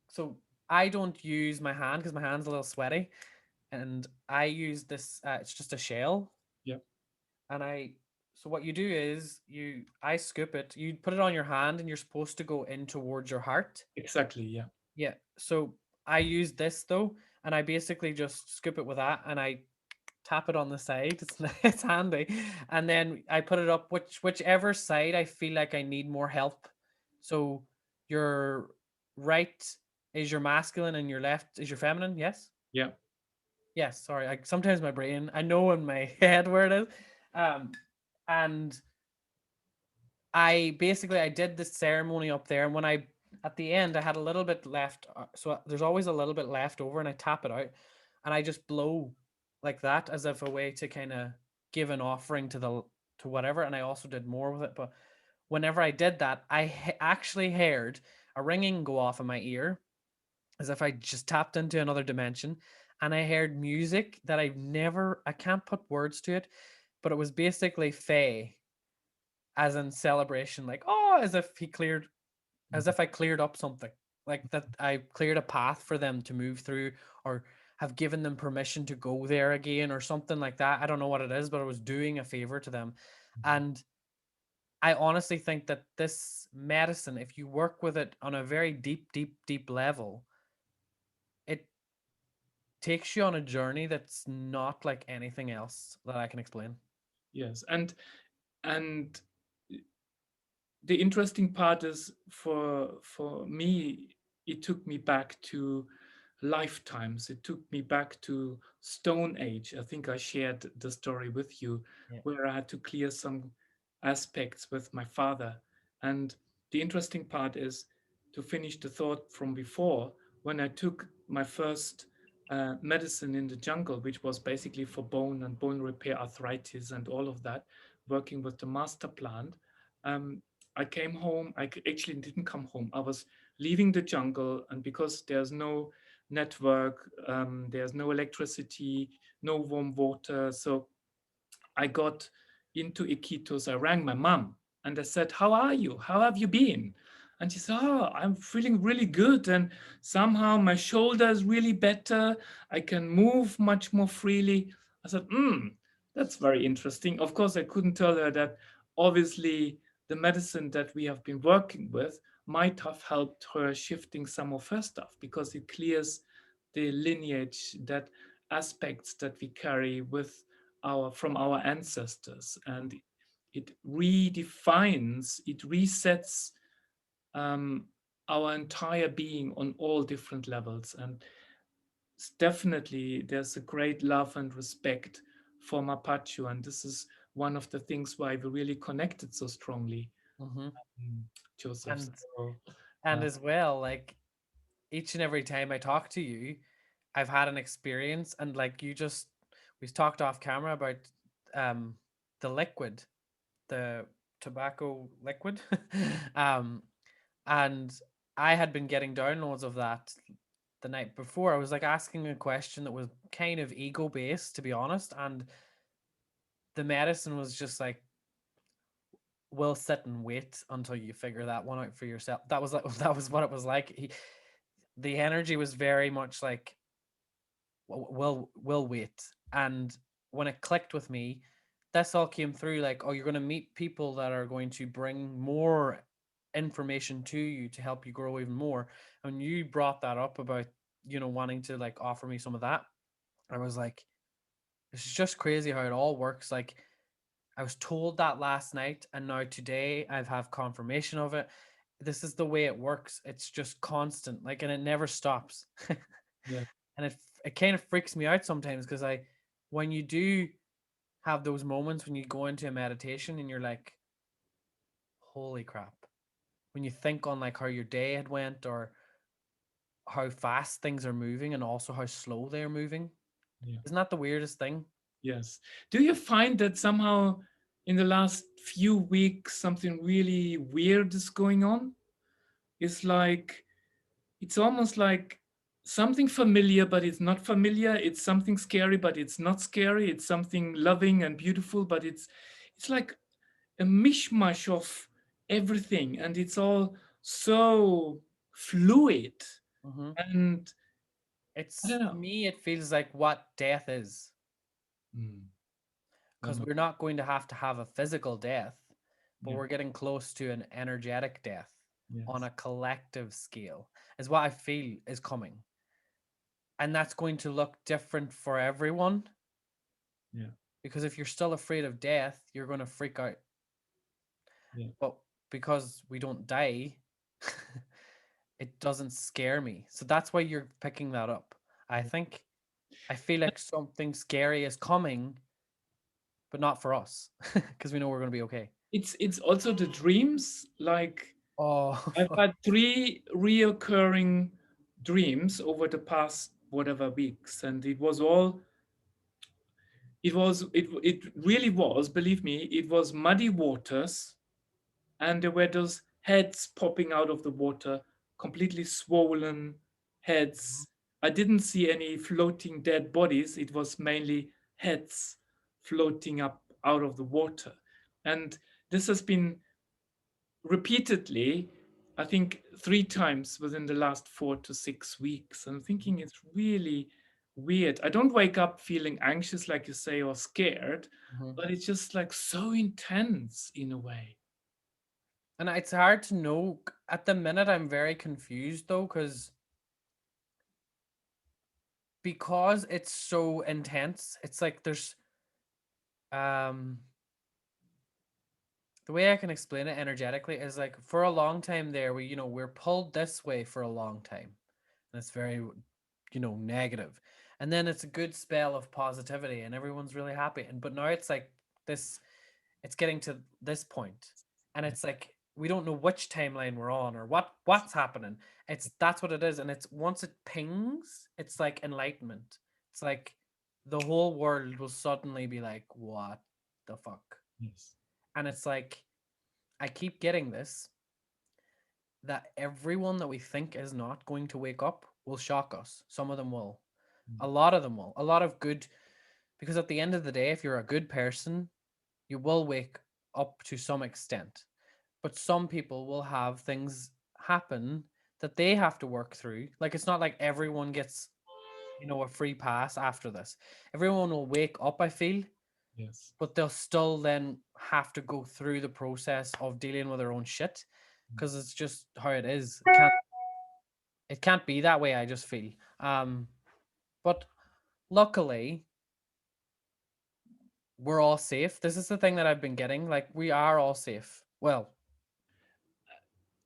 so I don't use my hand because my hand's a little sweaty, and I use this. It's just a shell, Yeah. and So what you do is I scoop it. You put it on your hand, and you're supposed to go in towards your heart. Exactly. Yeah. Yeah. So I use this though, and I basically just scoop it with that, and I tap it on the side. It's it's handy, and then I put it up whichever side I feel like I need more help. So your right is your masculine, and your left is your feminine. Yes. Yeah. Yes. Sorry. Sometimes my brain, I know in my head where it is, um, and I did this ceremony up there, and when I at the end I had a little bit left, so there's always a little bit left over, and I tap it out, and I just blow like that as if a way to kind of give an offering to whatever, and I also did more with it. But whenever I did that, actually heard a ringing go off in my ear, as if I just tapped into another dimension, and I heard music that I can't put words to it, but it was basically Faye, as in celebration, like, oh, as Mhm. if I cleared up something, like that I cleared a path for them to move through, or have given them permission to go there again, or something like that. I don't know what it is, but I was doing a favor to them. And I honestly think that this medicine, if you work with it on a very deep, deep, deep level, it takes you on a journey that's not like anything else that I can explain. Yes. And the interesting part is for me, it took me back to lifetimes. It took me back to Stone Age. I think I shared the story with you, Yeah. where I had to clear some aspects with my father. And the interesting part is, to finish the thought from before, when I took my first medicine in the jungle, which was basically for bone and bone repair, arthritis, and all of that, working with the master plant. Um, I came home. Actually didn't come home. I was leaving the jungle, and because there's no network, there's no electricity, no warm water, so I got into Iquitos. I rang my mom and I said, "How are you? How have you been?" And she said, "Oh, I'm feeling really good. And somehow my shoulder is really better. I can move much more freely." I said, that's very interesting. Of course, I couldn't tell her that obviously the medicine that we have been working with might have helped her shifting some of her stuff, because it clears the lineage, that aspects that we carry with our from our ancestors, and it redefines, it resets um, our entire being on all different levels. And definitely there's a great love and respect for Mapachu, and this is one of the things why we really connected so strongly, Hmm. mm, Joseph. And So, and uh, as well, like each and every time I talk to you, I've had an experience, and like you just we talked off camera about um the liquid, the tobacco liquid. um and I had been getting downloads of that the night before. I was like asking a question that was kind of ego based, to be honest, and the medicine was just like, we'll sit and wait until you figure that one out for yourself. That was like that was what it was like. The energy was very much like, we'll wait. And when it clicked with me, this all came through like, oh, you're going to meet people that are going to bring more information to you to help you grow even more. And you brought that up about, wanting to like offer me some of that. I was like, it's just crazy how it all works. Like, I was told that last night, and now today I've have confirmation of it. This is the way it works. It's just constant, like, and it never stops. yeah, And it kind of freaks me out sometimes, because when you do have those moments when you go into a meditation and you're like, holy crap. When you think on like how your day had went, or how fast things are moving, and also how slow they're moving. yeah, Isn't that the weirdest thing? yes. Do you find that somehow in the last few weeks something really weird is going on? It's like, it's almost like something familiar, but it's not familiar. It's something scary, but it's not scary. It's something loving and beautiful, but it's like a mishmash of everything, and it's all so fluid. Hmm. And I It's, don't to know. me, it feels like what death is, Mm, because one of we're not going to have a physical death, but yeah, we're getting close to an energetic death on yes, a collective scale, is what I feel is coming. And that's going to look different for everyone, yeah, because if you're still afraid of death, you're going to freak out. yeah. But because we don't die, it doesn't scare me. So that's why you're picking that up. I think I feel like something scary is coming, but not for us, because we know we're going to be okay. It's also the dreams. Like, Oh, I've had three reoccurring dreams over the past whatever weeks, and it really was, believe me, it was muddy waters, and there were those heads popping out of the water, completely swollen heads. I didn't see any floating dead bodies. It was mainly heads floating up out of the water. And this has been repeatedly, I think 3 times within the last 4 to 6 weeks. I'm thinking it's really weird. I don't wake up feeling anxious, like you say, or scared, mhm. but it's just like so intense in a way. And it's hard to know. At the minute, I'm very confused though, because it's so intense. It's like um the way I can explain it energetically is like for a long time there, we're pulled this way for a long time. And it's very, negative. And then it's a good spell of positivity and everyone's really happy. But now it's like this, it's getting to this point, and it's like we don't know which timeline we're on or what's happening. That's what it is. And it's once it pings, it's like enlightenment. It's like the whole world will suddenly be like, what the fuck? Yes. And it's like I keep getting this, that everyone that we think is not going to wake up will shock us. Some of them will. A Mm. lot of them will. A lot of good, because at the end of the day, if you're a good person, you will wake up to some extent. But some people will have things happen that they have to work through. Like it's not like everyone gets, a free pass after this. Everyone will wake up, I feel, Yes. but they'll still then have to go through the process of dealing with their own shit Mm. because it's just how it is. It can't be that way, I just feel. But luckily, we're all safe. This is the thing that I've been getting. Like we are all safe. Well,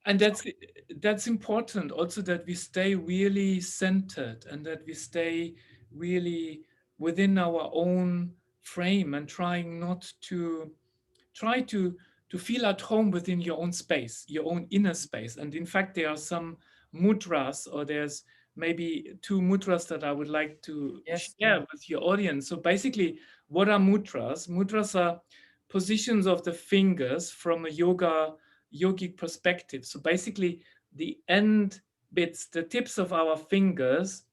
And that's important also, that we stay really centered and that we stay really within our own frame, and trying not to try to feel at home within your own space, your own inner space. And in fact, there are some mudras, or there's maybe two mudras that I would like to yes, share yeah. with your audience. So basically, what are mudras? Mudras are positions of the fingers from a yogic perspective. So basically, the end bits, the tips of our fingers,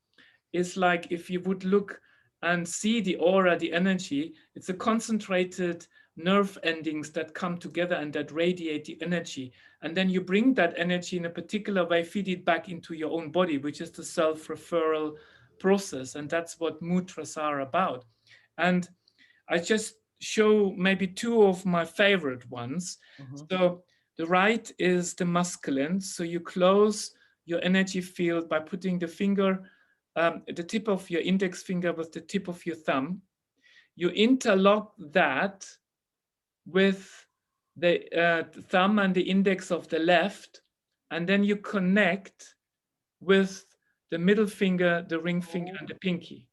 is like if you would look and see the aura, the energy, it's a concentrated nerve endings that come together and that radiate the energy. And then you bring that energy in a particular way, feed it back into your own body, which is the self referral process. And that's what mudras are about. And I just show maybe two of my favorite ones. Mm-hmm. So the right is the masculine. So you close your energy field by putting the finger, the tip of your index finger with the tip of your thumb. You interlock that with the thumb and the index of the left, and then you connect with the middle finger, the ring finger, and the pinky.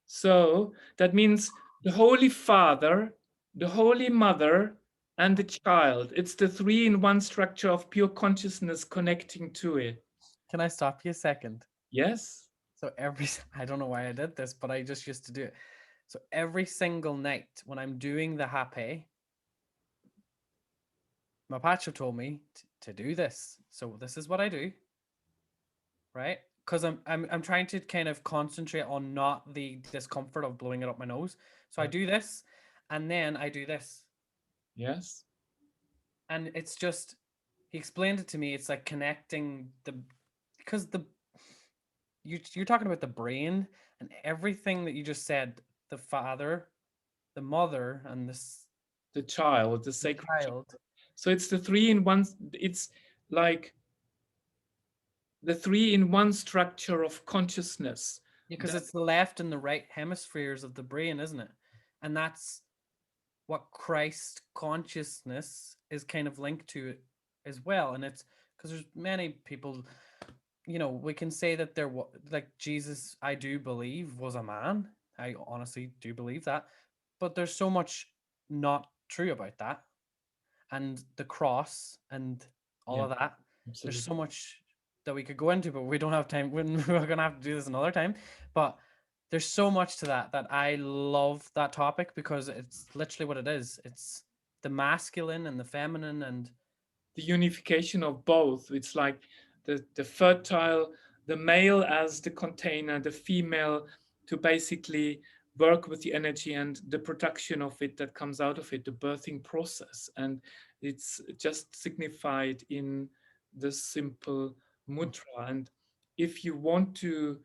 So that means the Holy Father, the Holy Mother, and the child. It's the three in one structure of pure consciousness connecting to it. Can I stop you a second? Yes? So I don't know why I did this, but I just used to do it. So every single night when I'm doing the happy, my pacho told me to do this. So this is what I do, right? Because I'm trying to kind of concentrate on not the discomfort of blowing it up my nose. So I Yeah. do this, and then I do this, Yes? and it's just he explained it to me. It's like connecting the because the you're talking about the brain and everything that you just said. The father, the mother, and The child, the the sacred child. child. So it's the three in one, it's like the three in one structure of consciousness. Because That, it's the left and the right hemispheres of the brain, isn't it? And that's what Christ consciousness is kind of linked to as well. And it's because there's many people, we can say that like Jesus, I do believe was a man. I honestly do believe that. But there's so much not true about that. And the cross and all yeah, of that. There's absolutely. so much that we could go into, but we don't have time. We're gonna have to do this another time. But there's so much to that I love that topic because it's literally what it is. It's the masculine and the feminine and The unification of both. It's like the fertile, the male as the container, the female to basically work with the energy and the production of it that comes out of it, the birthing process. And it's just signified in the simple mudra. And if you want to,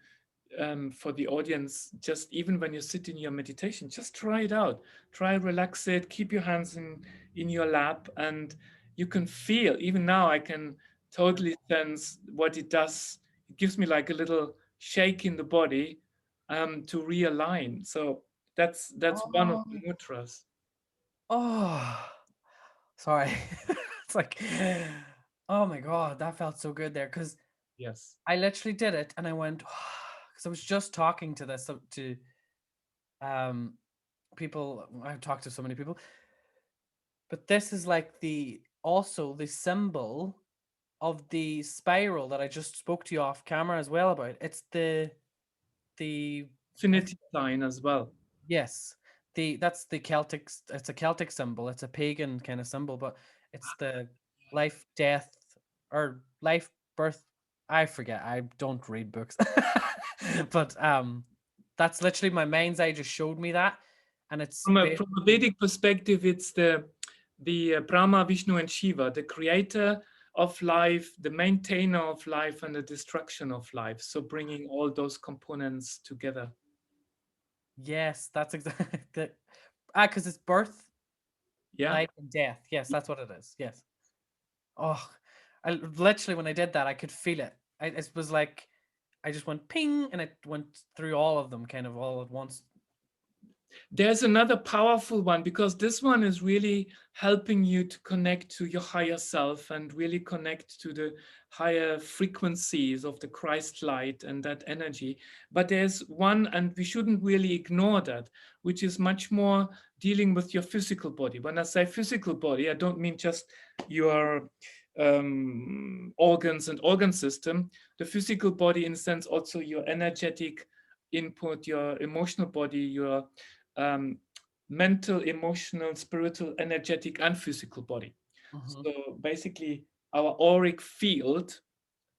for the audience, just even when you sit in your meditation, just try it out. Try relax it, keep your hands in your lap, and you can feel, even now I can totally sense what it does. It gives me like a little shake in the body, to realign. So that's one of oh, the mudras. oh Sorry. It's like, oh my God, that felt so good there. Cause Yes. I literally did it and I went, because I was just talking to this to um people. I've talked to so many people, but this is like the also the symbol of the spiral that I just spoke to you off camera as well about. It's the I Infinity sign as well. yes, that's the Celtic. It's a Celtic symbol. It's a pagan kind of symbol, but it's the life, death, or life, birth. I forget. I don't read books, but that's literally my mind's eye just showed me that, and it's From a basically Vedic perspective, it's the Brahma, Vishnu, and Shiva, the creator of life, the maintainer of life, and the destruction of life. So bringing all those components together. yes, that's exactly because it's birth, Yeah. life, and death. Yes, that's what it is. Yes. Oh, I literally when I did that, I could feel it. It was like I just went ping, and it went through all of them, kind of all at once. There's another powerful one because this one is really helping you to connect to your higher self and really connect to the higher frequencies of the Christ light and that energy. But there's one, and we shouldn't really ignore that, which is much more dealing with your physical body. When I say physical body, I don't mean just your organs and organ system. The physical body, in a sense, also your energetic input, your emotional body, your um, mental, emotional, spiritual, energetic, and physical body. Mm-hmm. So basically, our auric field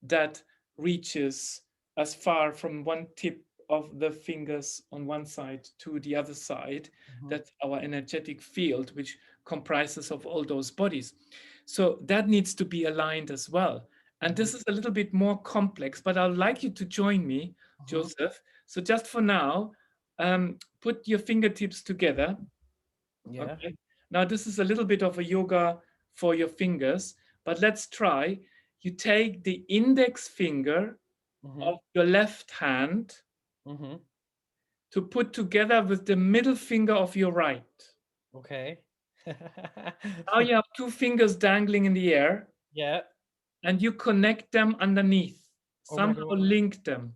that reaches as far from one tip of the fingers on one side to the other side. Mm-hmm. That's our energetic field, which comprises of all those bodies. So that needs to be aligned as well. And Mm-hmm. this is a little bit more complex, but I'd like you to join me, Mm-hmm. Joseph. So just for now, put your fingertips together. Yeah. Okay. Now this is a little bit of a yoga for your fingers, but let's try. You take the index finger Mm-hmm. of your left hand Mm-hmm. to put together with the middle finger of your right. Okay. Now you have two fingers dangling in the air Yeah. and you connect them underneath. Oh my Somehow God. link them.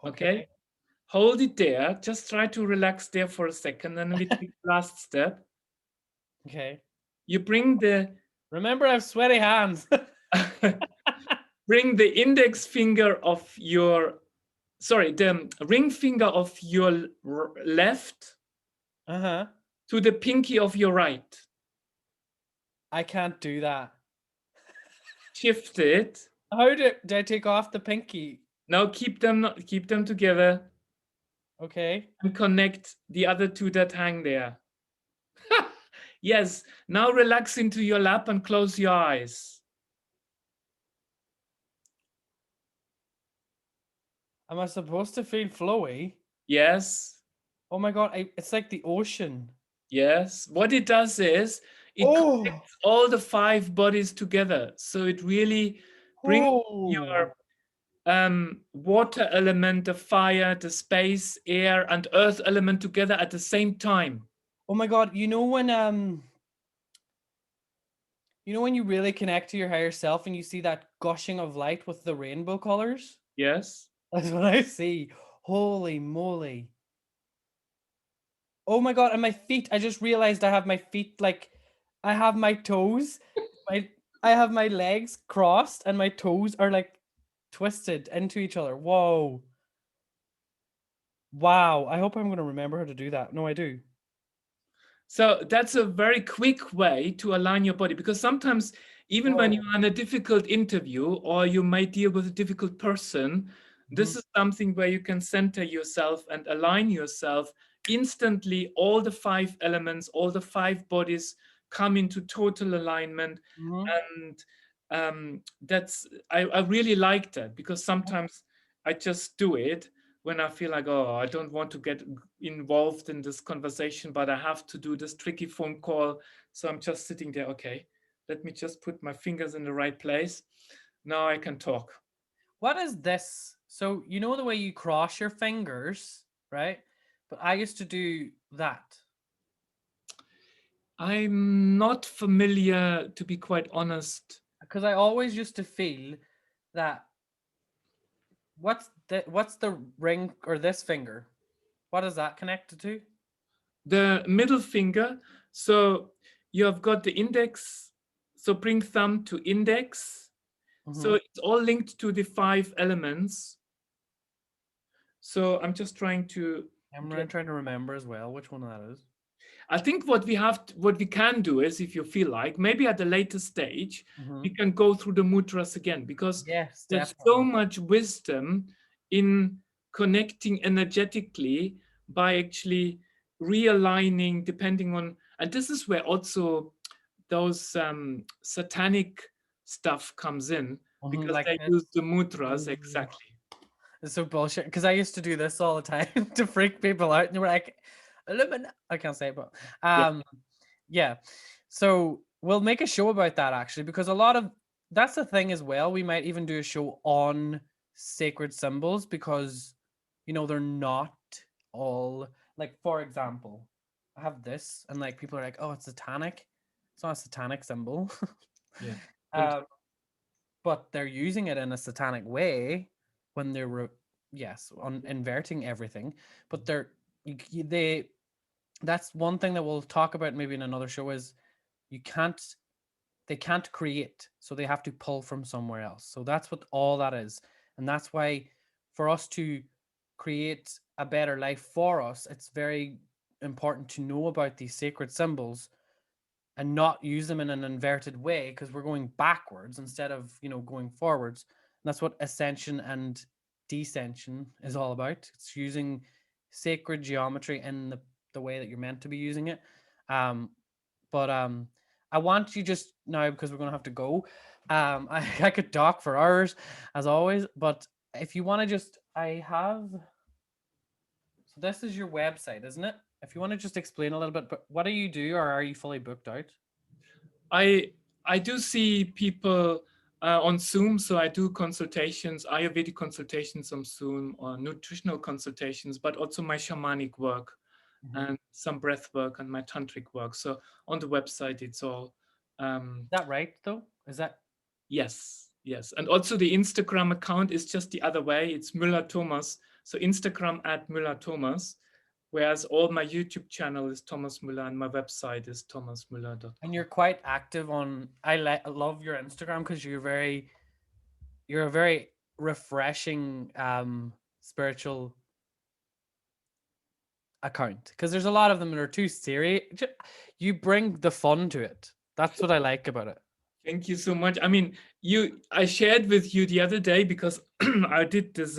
Okay. Okay. Hold it there. Just try to relax there for a second. And then we take the last step. Okay. You bring the Remember, I have sweaty hands. bring the index finger of your sorry, the ring finger of your left Uh-huh. to the pinky of your right. I can't do that. Shift it. How do I take off the pinky? Now keep them together Okay. and connect the other two that hang there. Yes. Now relax into your lap and close your eyes. Am I supposed to feel flowy? Yes. Oh my God. It's like the ocean. Yes. What it does is it Oh. connects all the five bodies together. So it really brings Oh. your water element, the fire, the space, air, and earth element together at the same time. Oh my God. You know when you really connect to your higher self and you see that gushing of light with the rainbow colors? Yes. That's what I see. Holy moly. Oh my God, and my feet. I just realized I have my feet like I have my toes. My I have my legs crossed and my toes are like twisted into each other. Whoa. Wow. I hope I'm gonna remember how to do that. No, I do. So that's a very quick way to align your body because sometimes, even when Whoa. you're on a difficult interview or you might deal with a difficult person, Mm-hmm. this is something where you can center yourself and align yourself instantly. All the five elements, all the five bodies come into total alignment. Mm-hmm. And I really like that because sometimes I just do it when I feel like, oh, I don't want to get involved in this conversation, but I have to do this tricky phone call. So I'm just sitting there. Okay, let me just put my fingers in the right place. Now I can talk. What is this? So you know the way you cross your fingers, right? But I used to do that. I'm not familiar, to be quite honest. Because I always used to feel that what's the ring or this finger? What is that connected to? The middle finger. So you have got the index. So bring thumb to index. So Mm-hmm. it's all linked to the 5 elements. So I'm just trying to I'm get. trying to remember as well which one that is. I think what we can do is, if you feel like, maybe at a later stage, Mm-hmm. we can go through the mudras again, because Yes, there's so definitely. much wisdom in connecting energetically by actually realigning, depending on, and this is where also those satanic stuff comes in, Mm-hmm. because Like they use the mudras exactly. it's so bullshit. Because I used to do this all the time to freak people out, and they were like, I can't say it, but Yeah. yeah. So we'll make a show about that actually, because a lot of that's the thing as well. We might even do a show on sacred symbols because they're not all like, for example, I have this, and like people are like, oh, it's satanic. It's not a satanic symbol. Yeah. um, but they're using it in a satanic way when they're yes, on inverting everything. But they that's one thing that we'll talk about maybe in another show is you can't they can't create, so they have to pull from somewhere else. So that's what all that is. And that's why for us to create a better life for us, it's very important to know about these sacred symbols and not use them in an inverted way, because we're going backwards instead of going forwards. And that's what ascension and descension is all about. It's using sacred geometry in the way that you're meant to be using it. Um but I want you just now, because we're going to have to go. I could talk for hours as always, but if you want to just, I have, so this is your website, isn't it? If you want to just explain a little bit, but what do you do, or are you fully booked out? I I do see people on Zoom, so I do consultations, Ayurvedic consultations on Zoom, or nutritional consultations, but also my shamanic work Mhm. and some breath work and my tantric work. So on the website, it's all um, That right though? Is that yes, yes, and also the Instagram account is just the other way. It's Müller Thomas. So Instagram at Müller Thomas, whereas all my YouTube channel is Thomas Müller and my website is and thomasmuller.com. you're quite active on, I love your Instagram because you're a very refreshing spiritual account, because there's a lot of them that are too serious. You bring the fun to it. That's what I like about it. Thank you so much. I mean, I shared with you the other day because I did this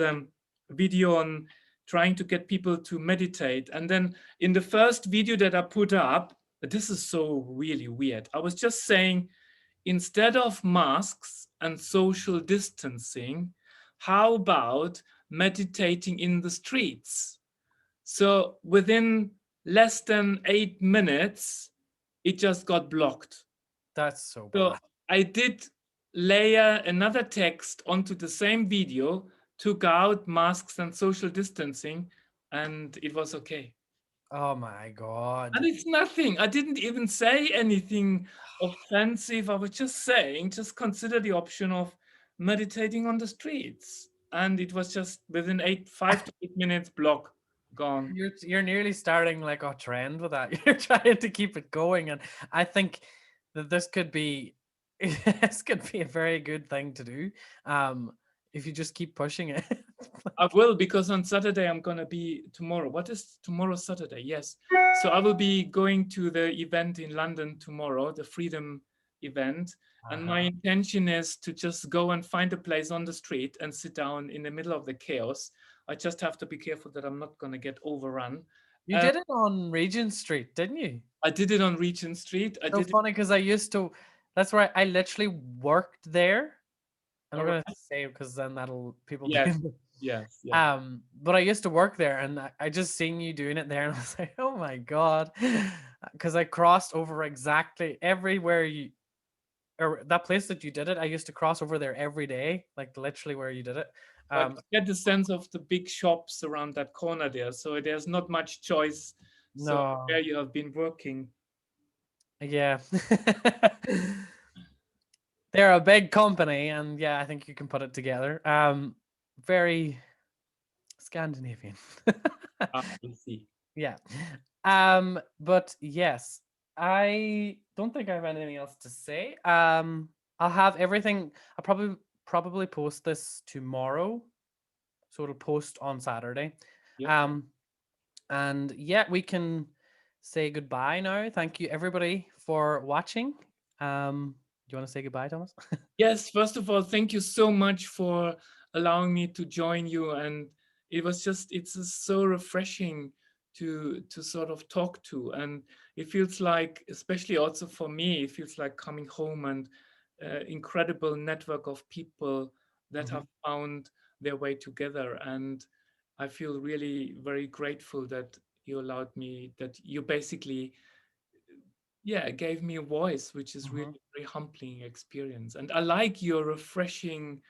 video on trying to get people to meditate. And then in the first video that I put up, this is so really weird. I was just saying, instead of masks and social distancing, how about meditating in the streets? So within less than 8 minutes, it just got blocked. That's so So bad. I did layer another text onto the same video, took out masks and social distancing, and it was okay. Oh my And god. it's nothing. I didn't even say anything offensive. I was just saying, just consider the option of meditating on the streets. And it was just within 5 to 8 minutes, block gone. You're nearly starting like a trend with that. You're trying to keep it going, and I think that this could be this could be a very good thing to do. Um, if you just keep pushing it. I will, because on Saturday I'm gonna be tomorrow. What is tomorrow? Saturday, yes. So I will be going to the event in London tomorrow, the Freedom event. And my Uh-huh. intention is to just go and find a place on the street and sit down in the middle of the chaos. I just have to be careful that I'm not gonna get overrun. You Uh, did it on Regent Street, didn't you? I did it on Regent Street. I So did it. funny because I used to. That's where I literally worked there. I'm not All gonna right. say because then that'll people be. Yes, yes, yes. But I used to work there, and I just seen you doing it there, and I was like, oh my god, because I crossed over exactly everywhere you, or that place that you did it. I used to cross over there every day, like literally where you did it. But Um, get the sense of the big shops around that corner there. So there's not much choice. So where no, you have been working. Yeah. They're a big company, and yeah, I think you can put it together. Very Scandinavian. Ah, I see. Yeah. But yes, I don't think I have anything else to say. I'll have everything. I'll probably post this tomorrow, so it'll post on Saturday. Yeah. Um, and yeah, we can say goodbye now. Thank you everybody for watching. Do you want to say goodbye, Thomas? Yes, first of all, thank you so much for allowing me to join you. And it's just so refreshing to sort of talk to. And it feels like, especially also for me, it feels like coming home and incredible network of people that have Mhm, found their way together. And I feel really very grateful that you allowed me, that you basically, yeah, gave me a voice, which is really mhm, a very humbling experience. And I like your refreshing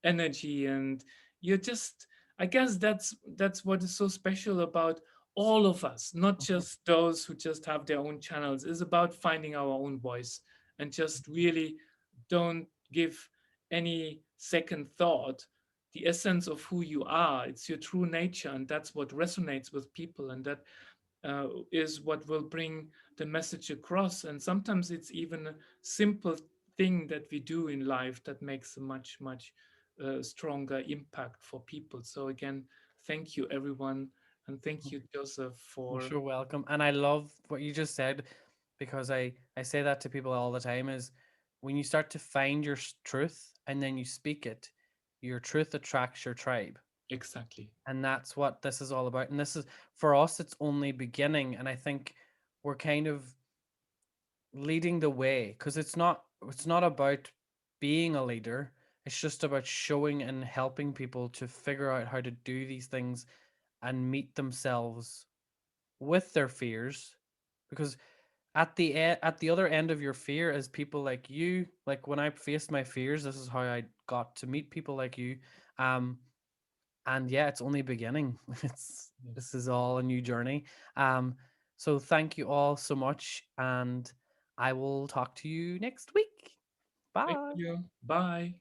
energy, and you're just, I guess that's what is so special about all of us, not mhm, just those who just have their own channels. Is about finding our own voice and just really don't give any second thought the essence of who you are. It's your true nature, and that's what resonates with people, and that is what will bring the message across. And sometimes it's even a simple thing that we do in life that makes a much stronger impact for people. So again, thank you everyone, and thank mhm. you, Joseph, You're for sure welcome. And I love what you just said, because I say that to people all the time, is when you start to find your truth and then you speak it, your truth attracts your tribe. exactly. And that's what this is all about. And this is, for us, it's only beginning. And I think we're kind of leading the way, because it's not about being a leader. It's just about showing and helping people to figure out how to do these things and meet themselves with their fears. Because at the other end of your fear is people like you. Like when I faced my fears, this is how I got to meet people like you. um and yeah, it's only beginning. It's Yes. This is all a new journey. So thank you all so much, and I will talk to you next week. Thank Bye. you. Bye.